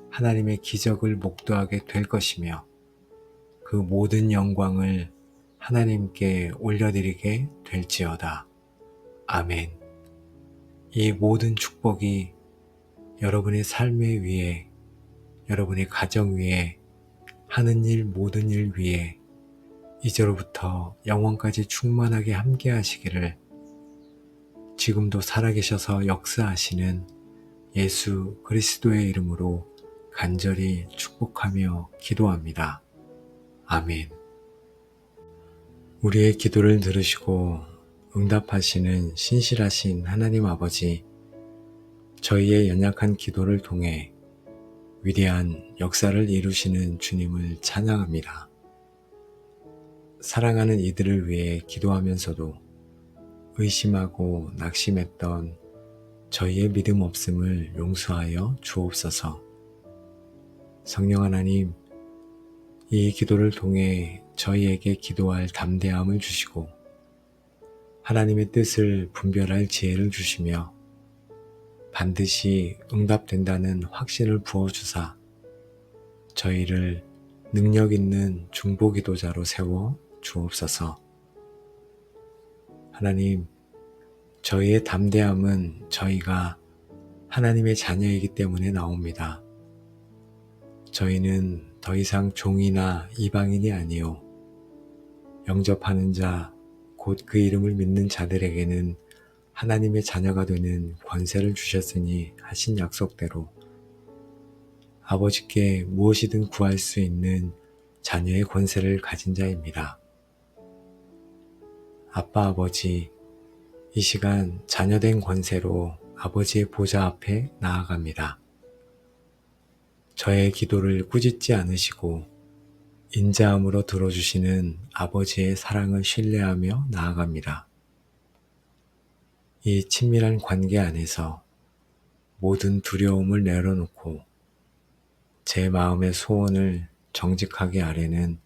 S1: 하나님의 기적을 목도하게 될 것이며 그 모든 영광을 하나님께 올려드리게 될지어다. 아멘. 이 모든 축복이 여러분의 삶의 위에, 여러분의 가정 위에, 하는 일 모든 일 위에 이제로부터 영원까지 충만하게 함께 하시기를 지금도 살아계셔서 역사하시는 예수 그리스도의 이름으로 간절히 축복하며 기도합니다. 아멘. 우리의 기도를 들으시고 응답하시는 신실하신 하나님 아버지, 저희의 연약한 기도를 통해 위대한 역사를 이루시는 주님을 찬양합니다. 사랑하는 이들을 위해 기도하면서도 의심하고 낙심했던 저희의 믿음 없음을 용서하여 주옵소서. 성령 하나님, 이 기도를 통해 저희에게 기도할 담대함을 주시고 하나님의 뜻을 분별할 지혜를 주시며 반드시 응답된다는 확신을 부어주사 저희를 능력 있는 중보기도자로 세워 주옵소서. 하나님, 저희의 담대함은 저희가 하나님의 자녀이기 때문에 나옵니다. 저희는 더 이상 종이나 이방인이 아니요 영접하는 자, 곧 그 이름을 믿는 자들에게는 하나님의 자녀가 되는 권세를 주셨으니 하신 약속대로 아버지께 무엇이든 구할 수 있는 자녀의 권세를 가진 자입니다. 아빠 아버지, 이 시간 자녀된 권세로 아버지의 보좌 앞에 나아갑니다. 저의 기도를 꾸짖지 않으시고 인자함으로 들어주시는 아버지의 사랑을 신뢰하며 나아갑니다. 이 친밀한 관계 안에서 모든 두려움을 내려놓고 제 마음의 소원을 정직하게 아뢰는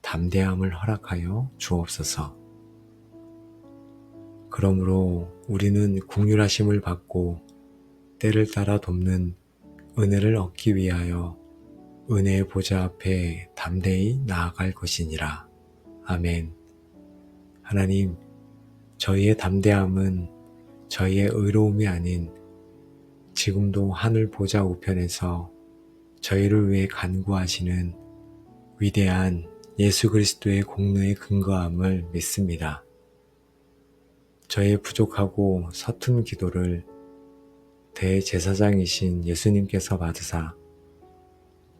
S1: 담대함을 허락하여 주옵소서. 그러므로 우리는 긍휼하심을 받고 때를 따라 돕는 은혜를 얻기 위하여 은혜의 보좌 앞에 담대히 나아갈 것이니라. 아멘. 하나님, 저희의 담대함은 저희의 의로움이 아닌 지금도 하늘 보좌 우편에서 저희를 위해 간구하시는 위대한 예수 그리스도의 공로에 근거함을 믿습니다. 저의 부족하고 서툰 기도를 대제사장이신 예수님께서 받으사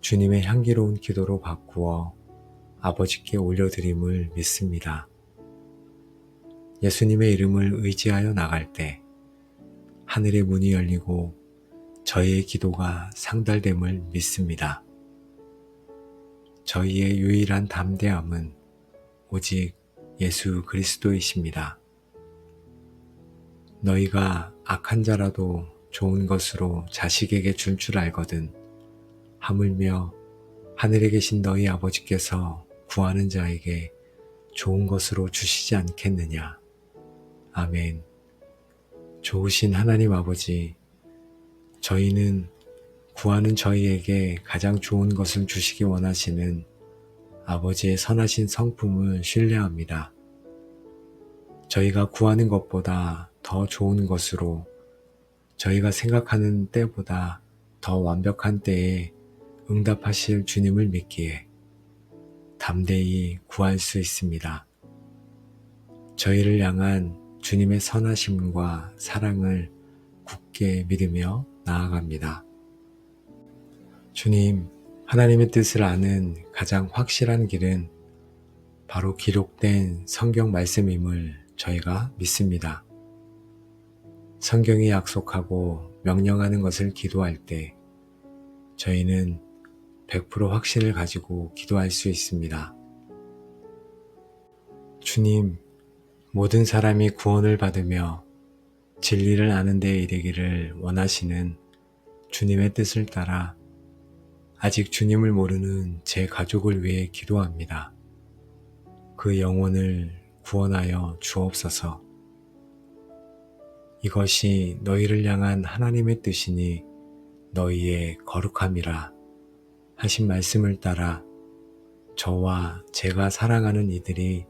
S1: 주님의 향기로운 기도로 바꾸어 아버지께 올려드림을 믿습니다. 예수님의 이름을 의지하여 나갈 때 하늘의 문이 열리고 저희의 기도가 상달됨을 믿습니다. 저희의 유일한 담대함은 오직 예수 그리스도이십니다. 너희가 악한 자라도 좋은 것으로 자식에게 줄 줄 알거든 하물며 하늘에 계신 너희 아버지께서 구하는 자에게 좋은 것으로 주시지 않겠느냐. 아멘. 좋으신 하나님 아버지, 저희는 구하는 저희에게 가장 좋은 것을 주시기 원하시는 아버지의 선하신 성품을 신뢰합니다. 저희가 구하는 것보다 더 좋은 것으로 저희가 생각하는 때보다 더 완벽한 때에 응답하실 주님을 믿기에 담대히 구할 수 있습니다. 저희를 향한 주님의 선하심과 사랑을 굳게 믿으며 나아갑니다. 주님, 하나님의 뜻을 아는 가장 확실한 길은 바로 기록된 성경 말씀임을 저희가 믿습니다. 성경이 약속하고 명령하는 것을 기도할 때 저희는 100% 확신을 가지고 기도할 수 있습니다. 주님, 모든 사람이 구원을 받으며 진리를 아는 데 이르기를 원하시는 주님의 뜻을 따라 아직 주님을 모르는 제 가족을 위해 기도합니다. 그 영혼을 구원하여 주옵소서. 이것이 너희를 향한 하나님의 뜻이니 너희의 거룩함이라 하신 말씀을 따라 저와 제가 사랑하는 이들이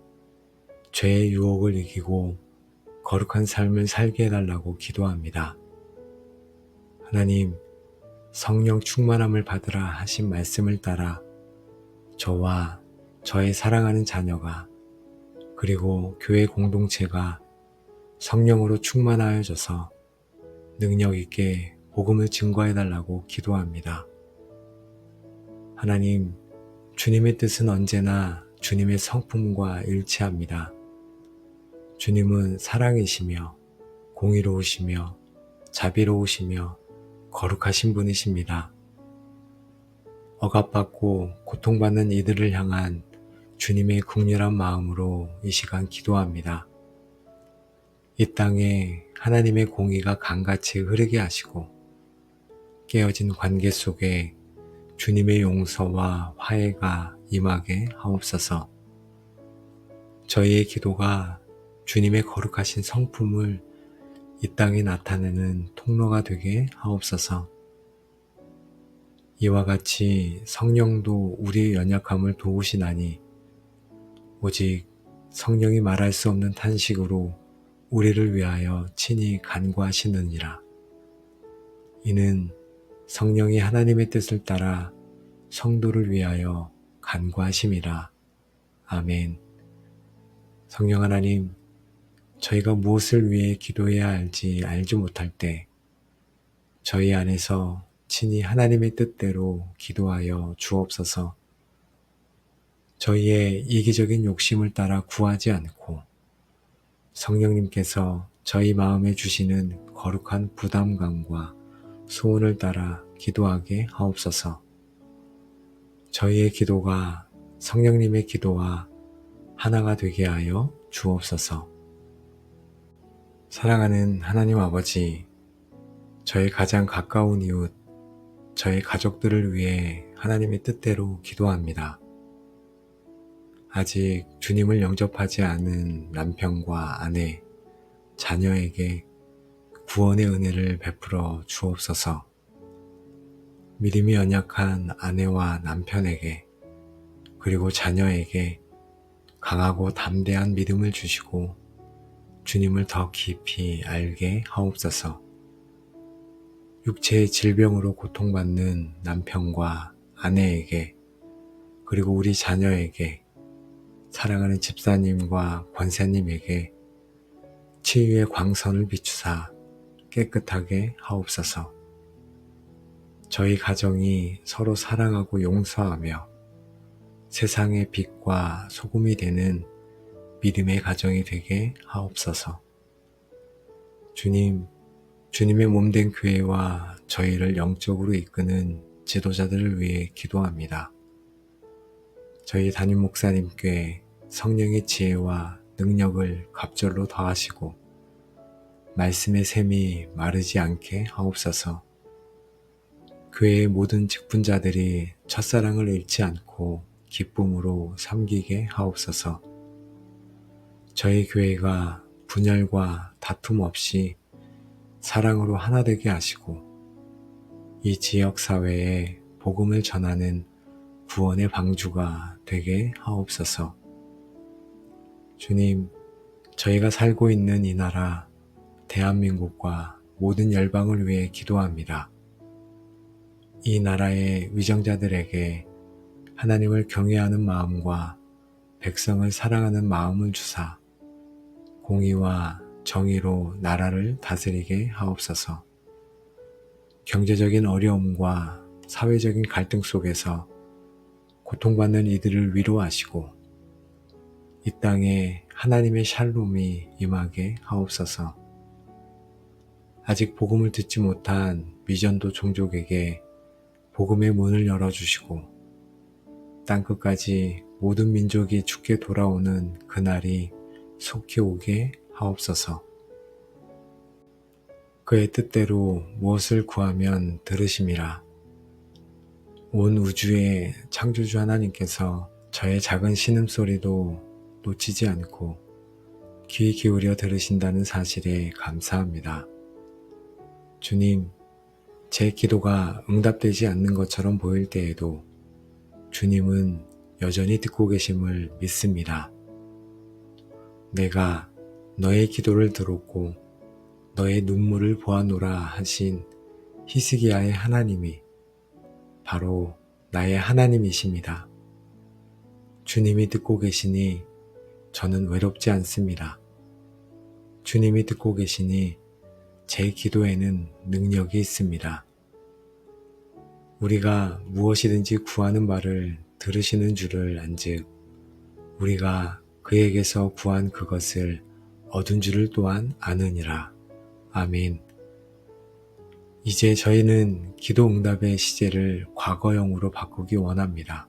S1: 죄의 유혹을 이기고 거룩한 삶을 살게 해달라고 기도합니다. 하나님, 성령 충만함을 받으라 하신 말씀을 따라 저와 저의 사랑하는 자녀가 그리고 교회 공동체가 성령으로 충만하여져서 능력 있게 복음을 증거해달라고 기도합니다. 하나님, 주님의 뜻은 언제나 주님의 성품과 일치합니다. 주님은 사랑이시며 공의로우시며 자비로우시며 거룩하신 분이십니다. 억압받고 고통받는 이들을 향한 주님의 긍휼한 마음으로 이 시간 기도합니다. 이 땅에 하나님의 공의가 강같이 흐르게 하시고 깨어진 관계 속에 주님의 용서와 화해가 임하게 하옵소서. 저희의 기도가 주님의 거룩하신 성품을 이 땅에 나타내는 통로가 되게 하옵소서. 이와 같이 성령도 우리의 연약함을 도우시나니 오직 성령이 말할 수 없는 탄식으로 우리를 위하여 친히 간구하시느니라. 이는 성령이 하나님의 뜻을 따라 성도를 위하여 간구하심이라. 아멘. 성령 하나님, 저희가 무엇을 위해 기도해야 할지 알지 못할 때 저희 안에서 친히 하나님의 뜻대로 기도하여 주옵소서. 저희의 이기적인 욕심을 따라 구하지 않고 성령님께서 저희 마음에 주시는 거룩한 부담감과 소원을 따라 기도하게 하옵소서. 저희의 기도가 성령님의 기도와 하나가 되게 하여 주옵소서. 사랑하는 하나님 아버지, 저희 가장 가까운 이웃, 저희 가족들을 위해 하나님의 뜻대로 기도합니다. 아직 주님을 영접하지 않은 남편과 아내, 자녀에게 구원의 은혜를 베풀어 주옵소서. 믿음이 연약한 아내와 남편에게 그리고 자녀에게 강하고 담대한 믿음을 주시고 주님을 더 깊이 알게 하옵소서. 육체의 질병으로 고통받는 남편과 아내에게 그리고 우리 자녀에게 사랑하는 집사님과 권사님에게 치유의 광선을 비추사 깨끗하게 하옵소서. 저희 가정이 서로 사랑하고 용서하며 세상의 빛과 소금이 되는 믿음의 가정이 되게 하옵소서. 주님, 주님의 몸된 교회와 저희를 영적으로 이끄는 지도자들을 위해 기도합니다. 저희 담임 목사님께 성령의 지혜와 능력을 갑절로 더하시고 말씀의 샘이 마르지 않게 하옵소서. 교회의 모든 직분자들이 첫사랑을 잃지 않고 기쁨으로 섬기게 하옵소서. 저희 교회가 분열과 다툼 없이 사랑으로 하나 되게 하시고 이 지역 사회에 복음을 전하는 구원의 방주가 되게 하옵소서. 주님, 저희가 살고 있는 이 나라 대한민국과 모든 열방을 위해 기도합니다. 이 나라의 위정자들에게 하나님을 경외하는 마음과 백성을 사랑하는 마음을 주사 공의와 정의로 나라를 다스리게 하옵소서. 경제적인 어려움과 사회적인 갈등 속에서 고통받는 이들을 위로하시고 이 땅에 하나님의 샬롬이 임하게 하옵소서. 아직 복음을 듣지 못한 미전도 종족에게 복음의 문을 열어주시고 땅끝까지 모든 민족이 주께 돌아오는 그날이 속히 오게 하옵소서. 그의 뜻대로 무엇을 구하면 들으심이라. 온 우주의 창조주 하나님께서 저의 작은 신음소리도 놓치지 않고 귀 기울여 들으신다는 사실에 감사합니다. 주님, 제 기도가 응답되지 않는 것처럼 보일 때에도 주님은 여전히 듣고 계심을 믿습니다. 내가 너의 기도를 들었고 너의 눈물을 보아노라 하신 히스기야의 하나님이 바로 나의 하나님이십니다. 주님이 듣고 계시니 저는 외롭지 않습니다. 주님이 듣고 계시니 제 기도에는 능력이 있습니다. 우리가 무엇이든지 구하는 바를 들으시는 줄을 안즉 우리가 그에게서 구한 그것을 얻은 줄을 또한 아느니라. 아멘. 이제 저희는 기도 응답의 시제를 과거형으로 바꾸기 원합니다.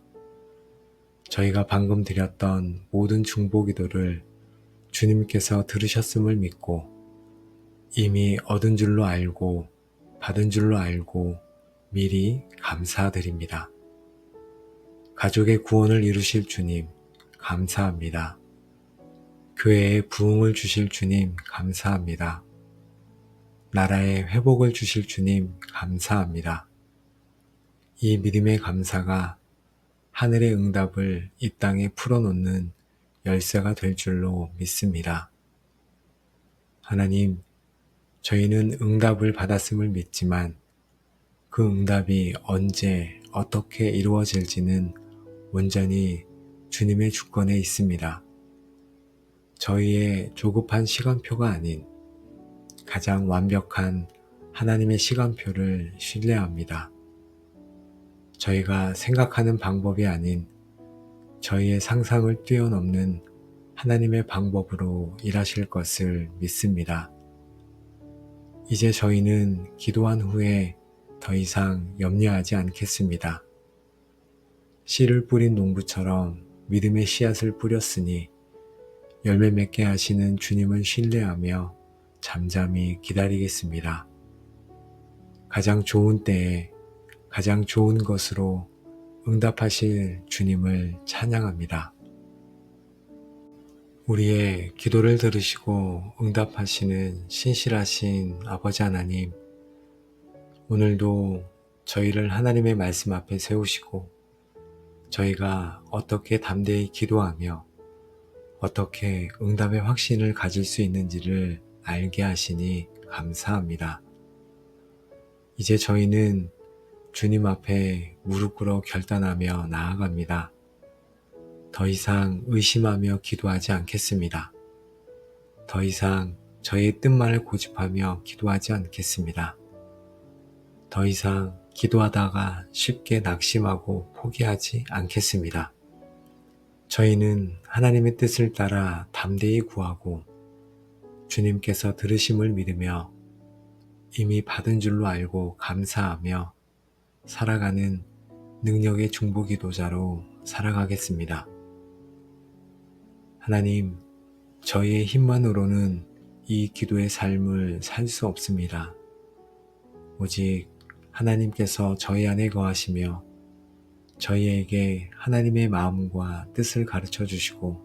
S1: 저희가 방금 드렸던 모든 중보기도를 주님께서 들으셨음을 믿고 이미 얻은 줄로 알고 받은 줄로 알고 미리 감사드립니다. 가족의 구원을 이루실 주님 감사합니다. 교회에 부흥을 주실 주님 감사합니다. 나라에 회복을 주실 주님 감사합니다. 이 믿음의 감사가 하늘의 응답을 이 땅에 풀어놓는 열쇠가 될 줄로 믿습니다. 하나님, 저희는 응답을 받았음을 믿지만 그 응답이 언제 어떻게 이루어질지는 온전히 주님의 주권에 있습니다. 저희의 조급한 시간표가 아닌 가장 완벽한 하나님의 시간표를 신뢰합니다. 저희가 생각하는 방법이 아닌 저희의 상상을 뛰어넘는 하나님의 방법으로 일하실 것을 믿습니다. 이제 저희는 기도한 후에 더 이상 염려하지 않겠습니다. 씨를 뿌린 농부처럼 믿음의 씨앗을 뿌렸으니 열매 맺게 하시는 주님을 신뢰하며 잠잠히 기다리겠습니다. 가장 좋은 때에 가장 좋은 것으로 응답하실 주님을 찬양합니다. 우리의 기도를 들으시고 응답하시는 신실하신 아버지 하나님, 오늘도 저희를 하나님의 말씀 앞에 세우시고 저희가 어떻게 담대히 기도하며 어떻게 응답의 확신을 가질 수 있는지를 알게 하시니 감사합니다. 이제 저희는 주님 앞에 무릎 꿇어 결단하며 나아갑니다. 더 이상 의심하며 기도하지 않겠습니다. 더 이상 저의 뜻만을 고집하며 기도하지 않겠습니다. 더 이상 기도하다가 쉽게 낙심하고 포기하지 않겠습니다. 저희는 하나님의 뜻을 따라 담대히 구하고 주님께서 들으심을 믿으며 이미 받은 줄로 알고 감사하며 살아가는 능력의 중보기도자로 살아가겠습니다. 하나님, 저희의 힘만으로는 이 기도의 삶을 살 수 없습니다. 오직 하나님께서 저희 안에 거하시며 저희에게 하나님의 마음과 뜻을 가르쳐 주시고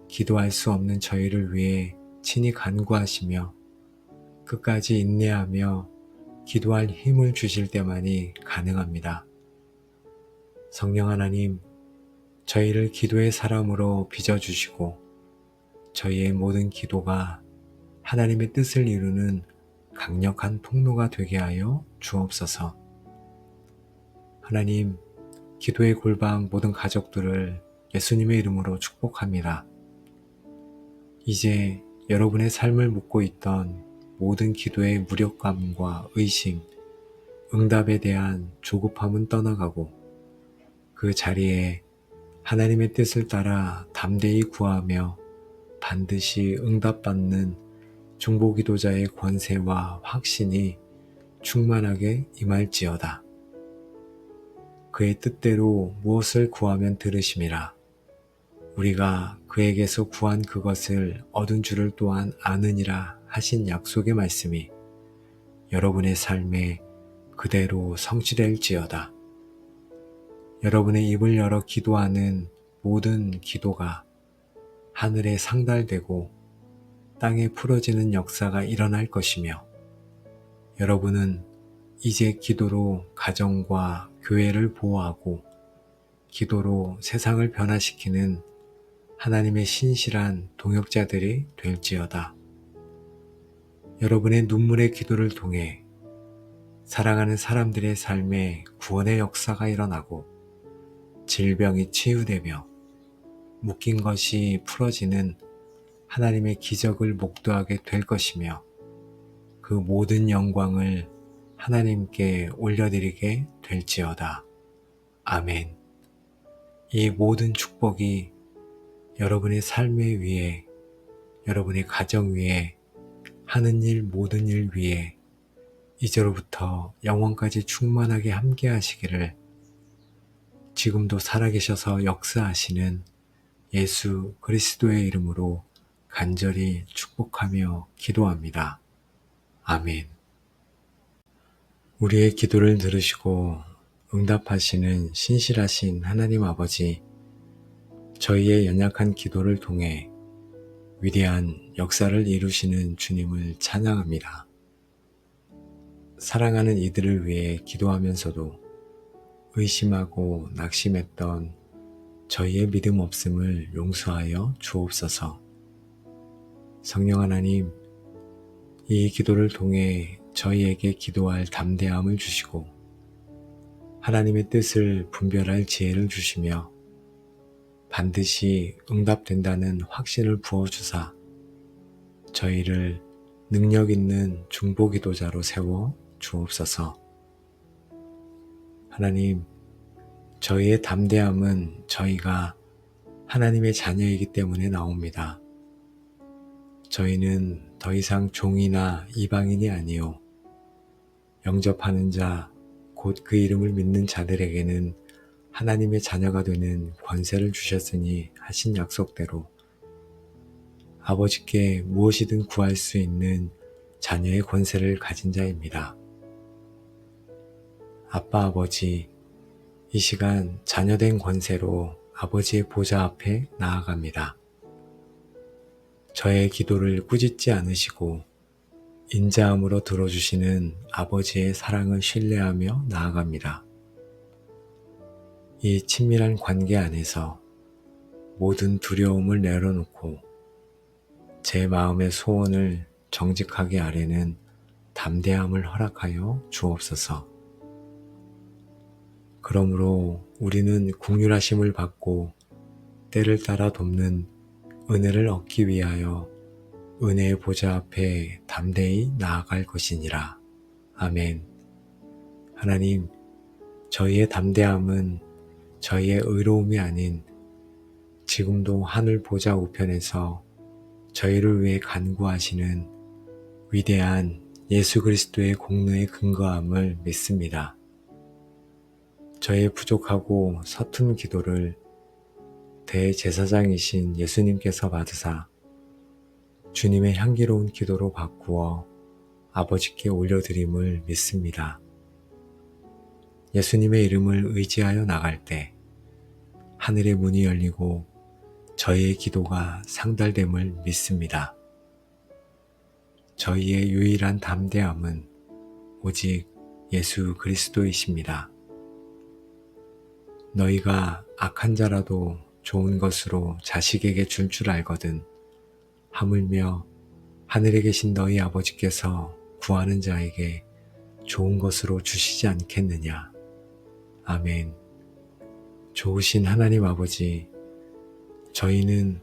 S1: 기도할 수 없는 저희를 위해 친히 간구하시며 끝까지 인내하며 기도할 힘을 주실 때만이 가능합니다. 성령 하나님, 저희를 기도의 사람으로 빚어주시고 저희의 모든 기도가 하나님의 뜻을 이루는 강력한 통로가 되게 하여 주옵소서. 하나님, 기도의 골방 모든 가족들을 예수님의 이름으로 축복합니다. 이제 여러분의 삶을 묻고 있던 모든 기도의 무력감과 의심, 응답에 대한 조급함은 떠나가고 그 자리에 하나님의 뜻을 따라 담대히 구하며 반드시 응답받는 중보기도자의 권세와 확신이 충만하게 임할지어다. 그의 뜻대로 무엇을 구하면 들으심이라. 우리가 그에게서 구한 그것을 얻은 줄을 또한 아느니라 하신 약속의 말씀이 여러분의 삶에 그대로 성취될지어다. 여러분의 입을 열어 기도하는 모든 기도가 하늘에 상달되고 땅에 풀어지는 역사가 일어날 것이며 여러분은 이제 기도로 가정과 교회를 보호하고 기도로 세상을 변화시키는 하나님의 신실한 동역자들이 될지어다. 여러분의 눈물의 기도를 통해 사랑하는 사람들의 삶에 구원의 역사가 일어나고 질병이 치유되며 묶인 것이 풀어지는 하나님의 기적을 목도하게 될 것이며 그 모든 영광을 하나님께 올려드리게 될지어다. 아멘. 이 모든 축복이 여러분의 삶의 위에, 여러분의 가정 위에, 하는 일 모든 일 위에 이제로부터 영원까지 충만하게 함께 하시기를 지금도 살아계셔서 역사하시는 예수 그리스도의 이름으로 간절히 축복하며 기도합니다. 아멘. 우리의 기도를 들으시고 응답하시는 신실하신 하나님 아버지, 저희의 연약한 기도를 통해 위대한 역사를 이루시는 주님을 찬양합니다. 사랑하는 이들을 위해 기도하면서도 의심하고 낙심했던 저희의 믿음 없음을 용서하여 주옵소서. 성령 하나님, 이 기도를 통해 저희에게 기도할 담대함을 주시고 하나님의 뜻을 분별할 지혜를 주시며 반드시 응답된다는 확신을 부어주사 저희를 능력 있는 중보기도자로 세워 주옵소서. 하나님, 저희의 담대함은 저희가 하나님의 자녀이기 때문에 나옵니다. 저희는 더 이상 종이나 이방인이 아니요 영접하는 자, 곧 그 이름을 믿는 자들에게는 하나님의 자녀가 되는 권세를 주셨으니 하신 약속대로 아버지께 무엇이든 구할 수 있는 자녀의 권세를 가진 자입니다. 아빠 아버지, 이 시간 자녀된 권세로 아버지의 보좌 앞에 나아갑니다. 저의 기도를 꾸짖지 않으시고 인자함으로 들어주시는 아버지의 사랑을 신뢰하며 나아갑니다. 이 친밀한 관계 안에서 모든 두려움을 내려놓고 제 마음의 소원을 정직하게 아뢰는 담대함을 허락하여 주옵소서. 그러므로 우리는 긍휼하심을 받고 때를 따라 돕는 은혜를 얻기 위하여 은혜의 보좌 앞에 담대히 나아갈 것이니라. 아멘. 하나님, 저희의 담대함은 저희의 의로움이 아닌 지금도 하늘 보좌 우편에서 저희를 위해 간구하시는 위대한 예수 그리스도의 공로에 근거함을 믿습니다. 저의 부족하고 서툰 기도를 대제사장이신 예수님께서 받으사 주님의 향기로운 기도로 바꾸어 아버지께 올려드림을 믿습니다. 예수님의 이름을 의지하여 나갈 때 하늘의 문이 열리고 저희의 기도가 상달됨을 믿습니다. 저희의 유일한 담대함은 오직 예수 그리스도이십니다. 너희가 악한 자라도 좋은 것으로 자식에게 줄 줄 알거든 하물며 하늘에 계신 너희 아버지께서 구하는 자에게 좋은 것으로 주시지 않겠느냐. 아멘. 좋으신 하나님 아버지, 저희는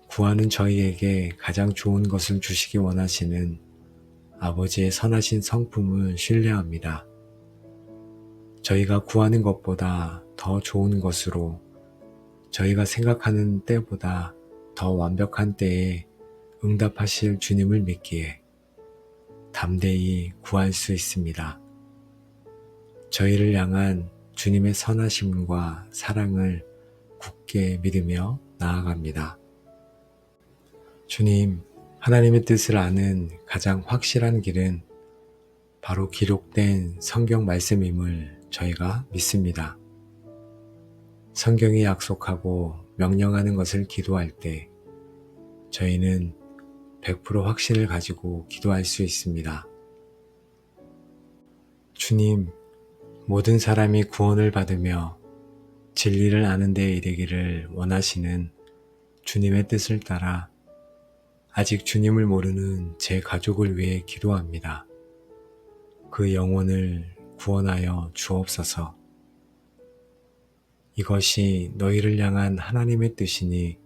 S1: 구하는 저희에게 가장 좋은 것을 주시기 원하시는 아버지의 선하신 성품을 신뢰합니다. 저희가 구하는 것보다 더 좋은 것으로 저희가 생각하는 때보다 더 완벽한 때에 응답하실 주님을 믿기에 담대히 구할 수 있습니다. 저희를 향한 주님의 선하심과 사랑을 굳게 믿으며 나아갑니다. 주님, 하나님의 뜻을 아는 가장 확실한 길은 바로 기록된 성경 말씀임을 저희가 믿습니다. 성경이 약속하고 명령하는 것을 기도할 때 저희는 100% 확신을 가지고 기도할 수 있습니다. 주님, 모든 사람이 구원을 받으며 진리를 아는 데에 이르기를 원하시는 주님의 뜻을 따라 아직 주님을 모르는 제 가족을 위해 기도합니다. 그 영혼을 구원하여 주옵소서. 이것이 너희를 향한 하나님의 뜻이니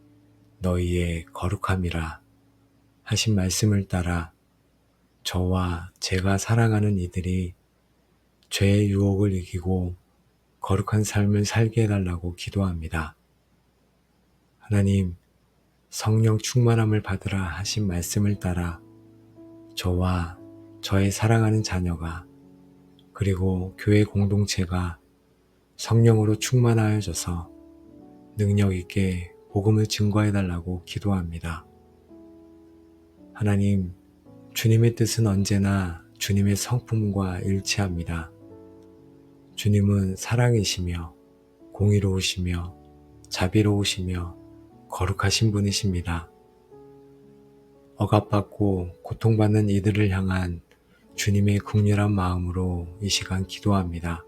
S1: 너희의 거룩함이라 하신 말씀을 따라 저와 제가 사랑하는 이들이 죄의 유혹을 이기고 거룩한 삶을 살게 해달라고 기도합니다. 하나님, 성령 충만함을 받으라 하신 말씀을 따라 저와 저의 사랑하는 자녀가 그리고 교회 공동체가 성령으로 충만하여져서 능력 있게 복음을 증거해달라고 기도합니다. 하나님, 주님의 뜻은 언제나 주님의 성품과 일치합니다. 주님은 사랑이시며 공의로우시며 자비로우시며 거룩하신 분이십니다. 억압받고 고통받는 이들을 향한 주님의 긍휼한 마음으로 이 시간 기도합니다.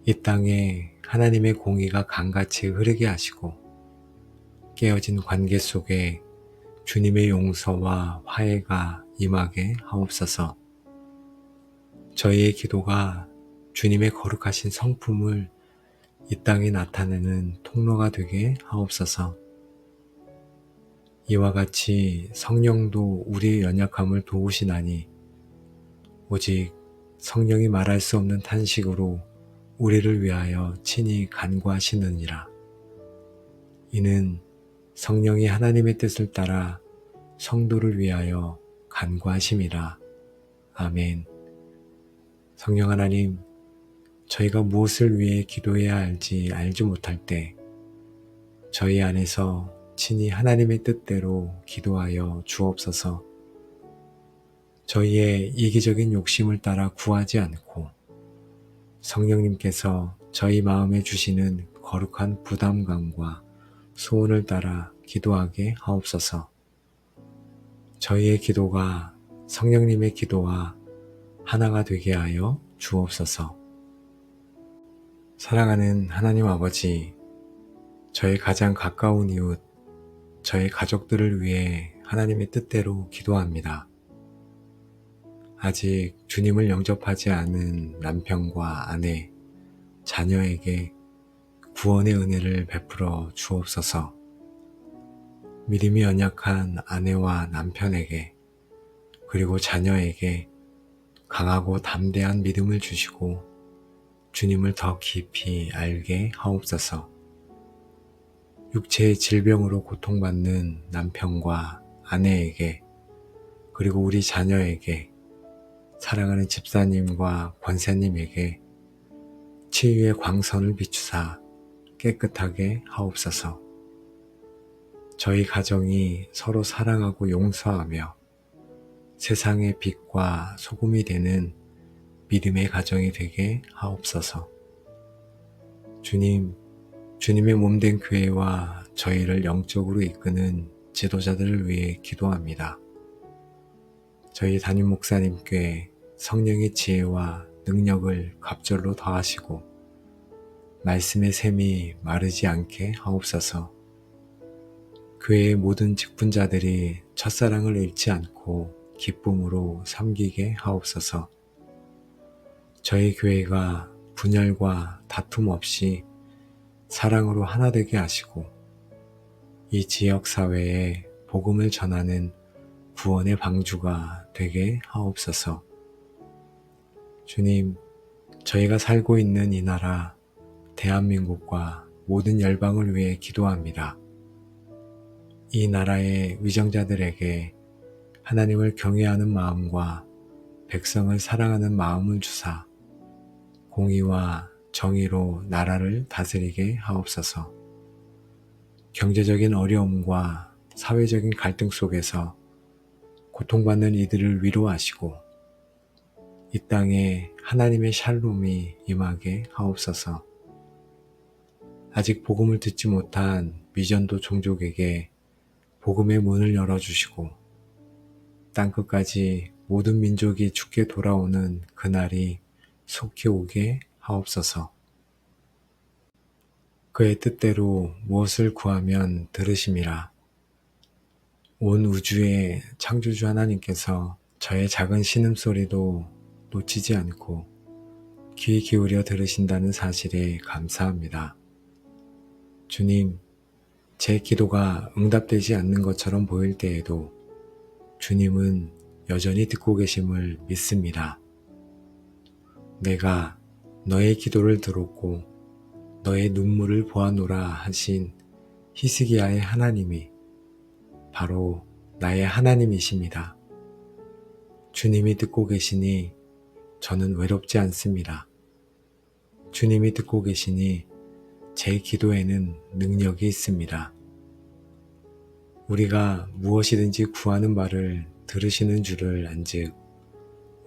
S1: 이 땅에 하나님의 공의가 강같이 흐르게 하시고 깨어진 관계 속에 주님의 용서와 화해가 임하게 하옵소서. 저희의 기도가 주님의 거룩하신 성품을 이 땅에 나타내는 통로가 되게 하옵소서. 이와 같이 성령도 우리의 연약함을 도우시나니 오직 성령이 말할 수 없는 탄식으로 우리를 위하여 친히 간구하시느니라. 이는 성령이 하나님의 뜻을 따라 성도를 위하여 간구하심이라. 아멘. 성령 하나님, 저희가 무엇을 위해 기도해야 할지 알지 못할 때 저희 안에서 친히 하나님의 뜻대로 기도하여 주옵소서. 저희의 이기적인 욕심을 따라 구하지 않고 성령님께서 저희 마음에 주시는 거룩한 부담감과 소원을 따라 기도하게 하옵소서. 저희의 기도가 성령님의 기도와 하나가 되게 하여 주옵소서. 사랑하는 하나님 아버지, 저의 가장 가까운 이웃, 저의 가족들을 위해 하나님의 뜻대로 기도합니다. 아직 주님을 영접하지 않은 남편과 아내, 자녀에게 구원의 은혜를 베풀어 주옵소서. 믿음이 연약한 아내와 남편에게 그리고 자녀에게 강하고 담대한 믿음을 주시고 주님을 더 깊이 알게 하옵소서. 육체의 질병으로 고통받는 남편과 아내에게 그리고 우리 자녀에게 사랑하는 집사님과 권사님에게 치유의 광선을 비추사 깨끗하게 하옵소서. 저희 가정이 서로 사랑하고 용서하며 세상의 빛과 소금이 되는 믿음의 가정이 되게 하옵소서. 주님, 주님의 몸된 교회와 저희를 영적으로 이끄는 지도자들을 위해 기도합니다. 저희 담임 목사님께 성령의 지혜와 능력을 갑절로 더하시고 말씀의 샘이 마르지 않게 하옵소서. 교회의 모든 직분자들이 첫사랑을 잃지 않고 기쁨으로 섬기게 하옵소서. 저희 교회가 분열과 다툼 없이 사랑으로 하나 되게 하시고 이 지역 사회에 복음을 전하는 구원의 방주가 되게 하옵소서. 주님, 저희가 살고 있는 이 나라 대한민국과 모든 열방을 위해 기도합니다. 이 나라의 위정자들에게 하나님을 경외하는 마음과 백성을 사랑하는 마음을 주사 공의와 정의로 나라를 다스리게 하옵소서. 경제적인 어려움과 사회적인 갈등 속에서 고통받는 이들을 위로하시고 이 땅에 하나님의 샬롬이 임하게 하옵소서. 아직 복음을 듣지 못한 미전도 종족에게 복음의 문을 열어주시고 땅끝까지 모든 민족이 주께 돌아오는 그날이 속히 오게 하옵소서. 그의 뜻대로 무엇을 구하면 들으심이라. 온 우주의 창조주 하나님께서 저의 작은 신음소리도 놓치지 않고 귀 기울여 들으신다는 사실에 감사합니다. 주님, 제 기도가 응답되지 않는 것처럼 보일 때에도 주님은 여전히 듣고 계심을 믿습니다. 내가 너의 기도를 들었고 너의 눈물을 보아노라 하신 히스기야의 하나님이 바로 나의 하나님이십니다. 주님이 듣고 계시니 저는 외롭지 않습니다. 주님이 듣고 계시니 제 기도에는 능력이 있습니다. 우리가 무엇이든지 구하는 바를 들으시는 줄을 안즉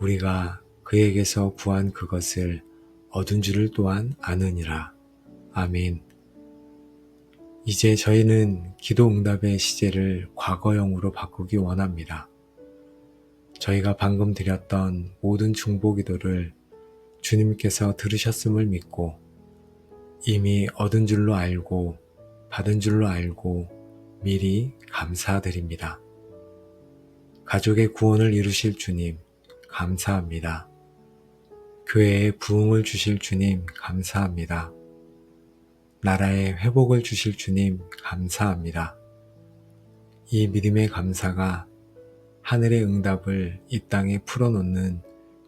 S1: 우리가 그에게서 구한 그것을 얻은 줄을 또한 아느니라. 아멘. 이제 저희는 기도 응답의 시제를 과거형으로 바꾸기 원합니다. 저희가 방금 드렸던 모든 중보기도를 주님께서 들으셨음을 믿고 이미 얻은 줄로 알고 받은 줄로 알고 미리 감사드립니다. 가족의 구원을 이루실 주님 감사합니다. 교회에 부흥을 주실 주님 감사합니다. 나라에 회복을 주실 주님 감사합니다. 이 믿음의 감사가 하늘의 응답을 이 땅에 풀어놓는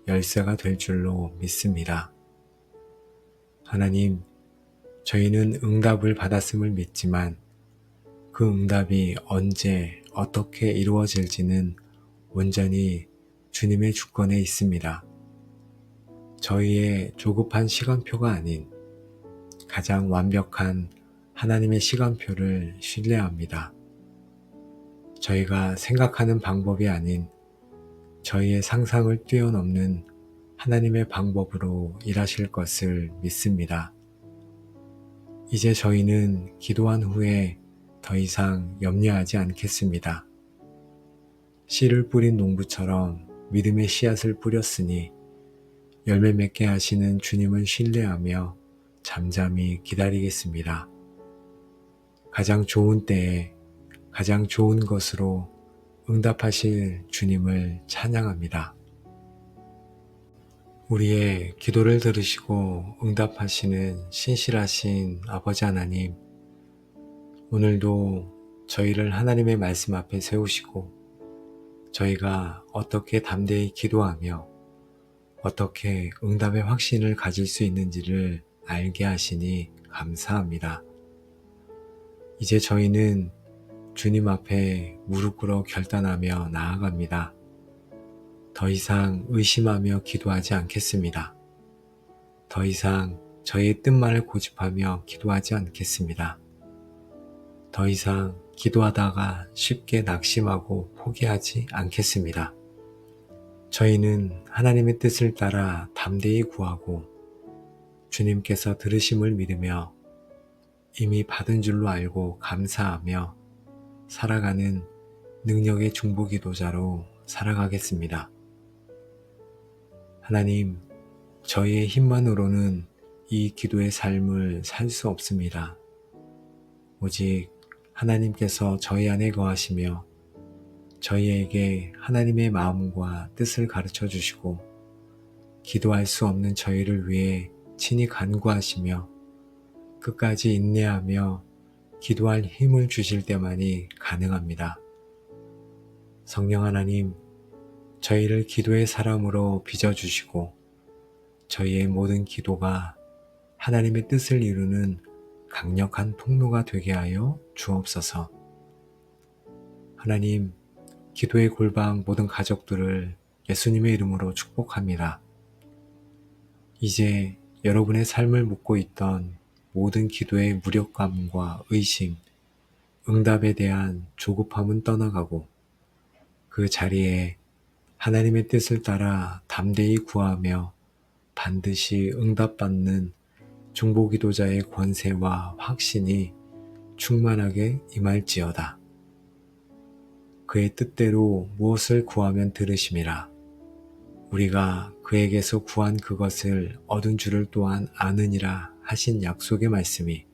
S1: 열쇠가 될 줄로 믿습니다. 하나님, 저희는 응답을 받았음을 믿지만 그 응답이 언제 어떻게 이루어질지는 온전히 주님의 주권에 있습니다. 저희의 조급한 시간표가 아닌 가장 완벽한 하나님의 시간표를 신뢰합니다. 저희가 생각하는 방법이 아닌 저희의 상상을 뛰어넘는 하나님의 방법으로 일하실 것을 믿습니다. 이제 저희는 기도한 후에 더 이상 염려하지 않겠습니다. 씨를 뿌린 농부처럼 믿음의 씨앗을 뿌렸으니 열매 맺게 하시는 주님을 신뢰하며 잠잠히 기다리겠습니다. 가장 좋은 때에 가장 좋은 것으로 응답하실 주님을 찬양합니다. 우리의 기도를 들으시고 응답하시는 신실하신 아버지 하나님, 오늘도 저희를 하나님의 말씀 앞에 세우시고 저희가 어떻게 담대히 기도하며 어떻게 응답의 확신을 가질 수 있는지를 알게 하시니 감사합니다. 이제 저희는 주님 앞에 무릎 꿇어 결단하며 나아갑니다. 더 이상 의심하며 기도하지 않겠습니다. 더 이상 저희의 뜻만을 고집하며 기도하지 않겠습니다. 더 이상 기도하다가 쉽게 낙심하고 포기하지 않겠습니다. 저희는 하나님의 뜻을 따라 담대히 구하고 주님께서 들으심을 믿으며 이미 받은 줄로 알고 감사하며 살아가는 능력의 중보기도자로 살아가겠습니다. 하나님, 저희의 힘만으로는 이 기도의 삶을 살 수 없습니다. 오직 하나님께서 저희 안에 거하시며 저희에게 하나님의 마음과 뜻을 가르쳐 주시고 기도할 수 없는 저희를 위해 친히 간구하시며 끝까지 인내하며 기도할 힘을 주실 때만이 가능합니다. 성령 하나님, 저희를 기도의 사람으로 빚어주시고 저희의 모든 기도가 하나님의 뜻을 이루는 강력한 통로가 되게 하여 주옵소서. 하나님, 기도의 골방 모든 가족들을 예수님의 이름으로 축복합니다. 이제 여러분의 삶을 묻고 있던 모든 기도의 무력감과 의심, 응답에 대한 조급함은 떠나가고 그 자리에 하나님의 뜻을 따라 담대히 구하며 반드시 응답받는 중보기도자의 권세와 확신이 충만하게 임할지어다. 그의 뜻대로 무엇을 구하면 들으심이라. 우리가 그에게서 구한 그것을 얻은 줄을 또한 아느니라 하신 약속의 말씀이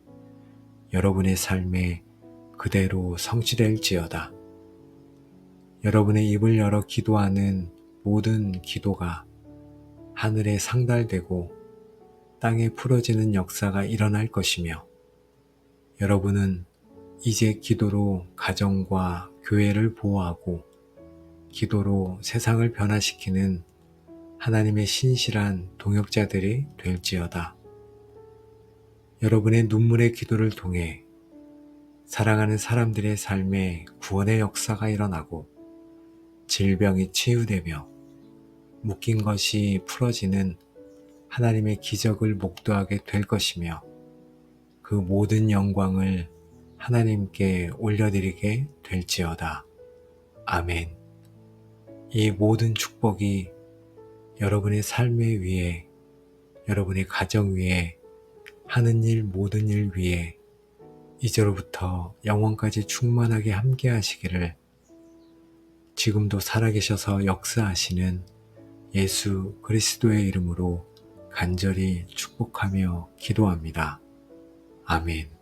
S1: 여러분의 삶에 그대로 성취될지어다. 여러분의 입을 열어 기도하는 모든 기도가 하늘에 상달되고 땅에 풀어지는 역사가 일어날 것이며 여러분은 이제 기도로 가정과 교회를 보호하고 기도로 세상을 변화시키는 하나님의 신실한 동역자들이 될지어다. 여러분의 눈물의 기도를 통해 사랑하는 사람들의 삶에 구원의 역사가 일어나고 질병이 치유되며 묶인 것이 풀어지는 하나님의 기적을 목도하게 될 것이며 그 모든 영광을 하나님께 올려드리게 될지어다. 아멘. 이 모든 축복이 여러분의 삶의 위에, 여러분의 가정 위에, 하는 일 모든 일 위에 이제로부터 영원까지 충만하게 함께 하시기를 지금도 살아계셔서 역사하시는 예수 그리스도의 이름으로 간절히 축복하며 기도합니다. 아멘.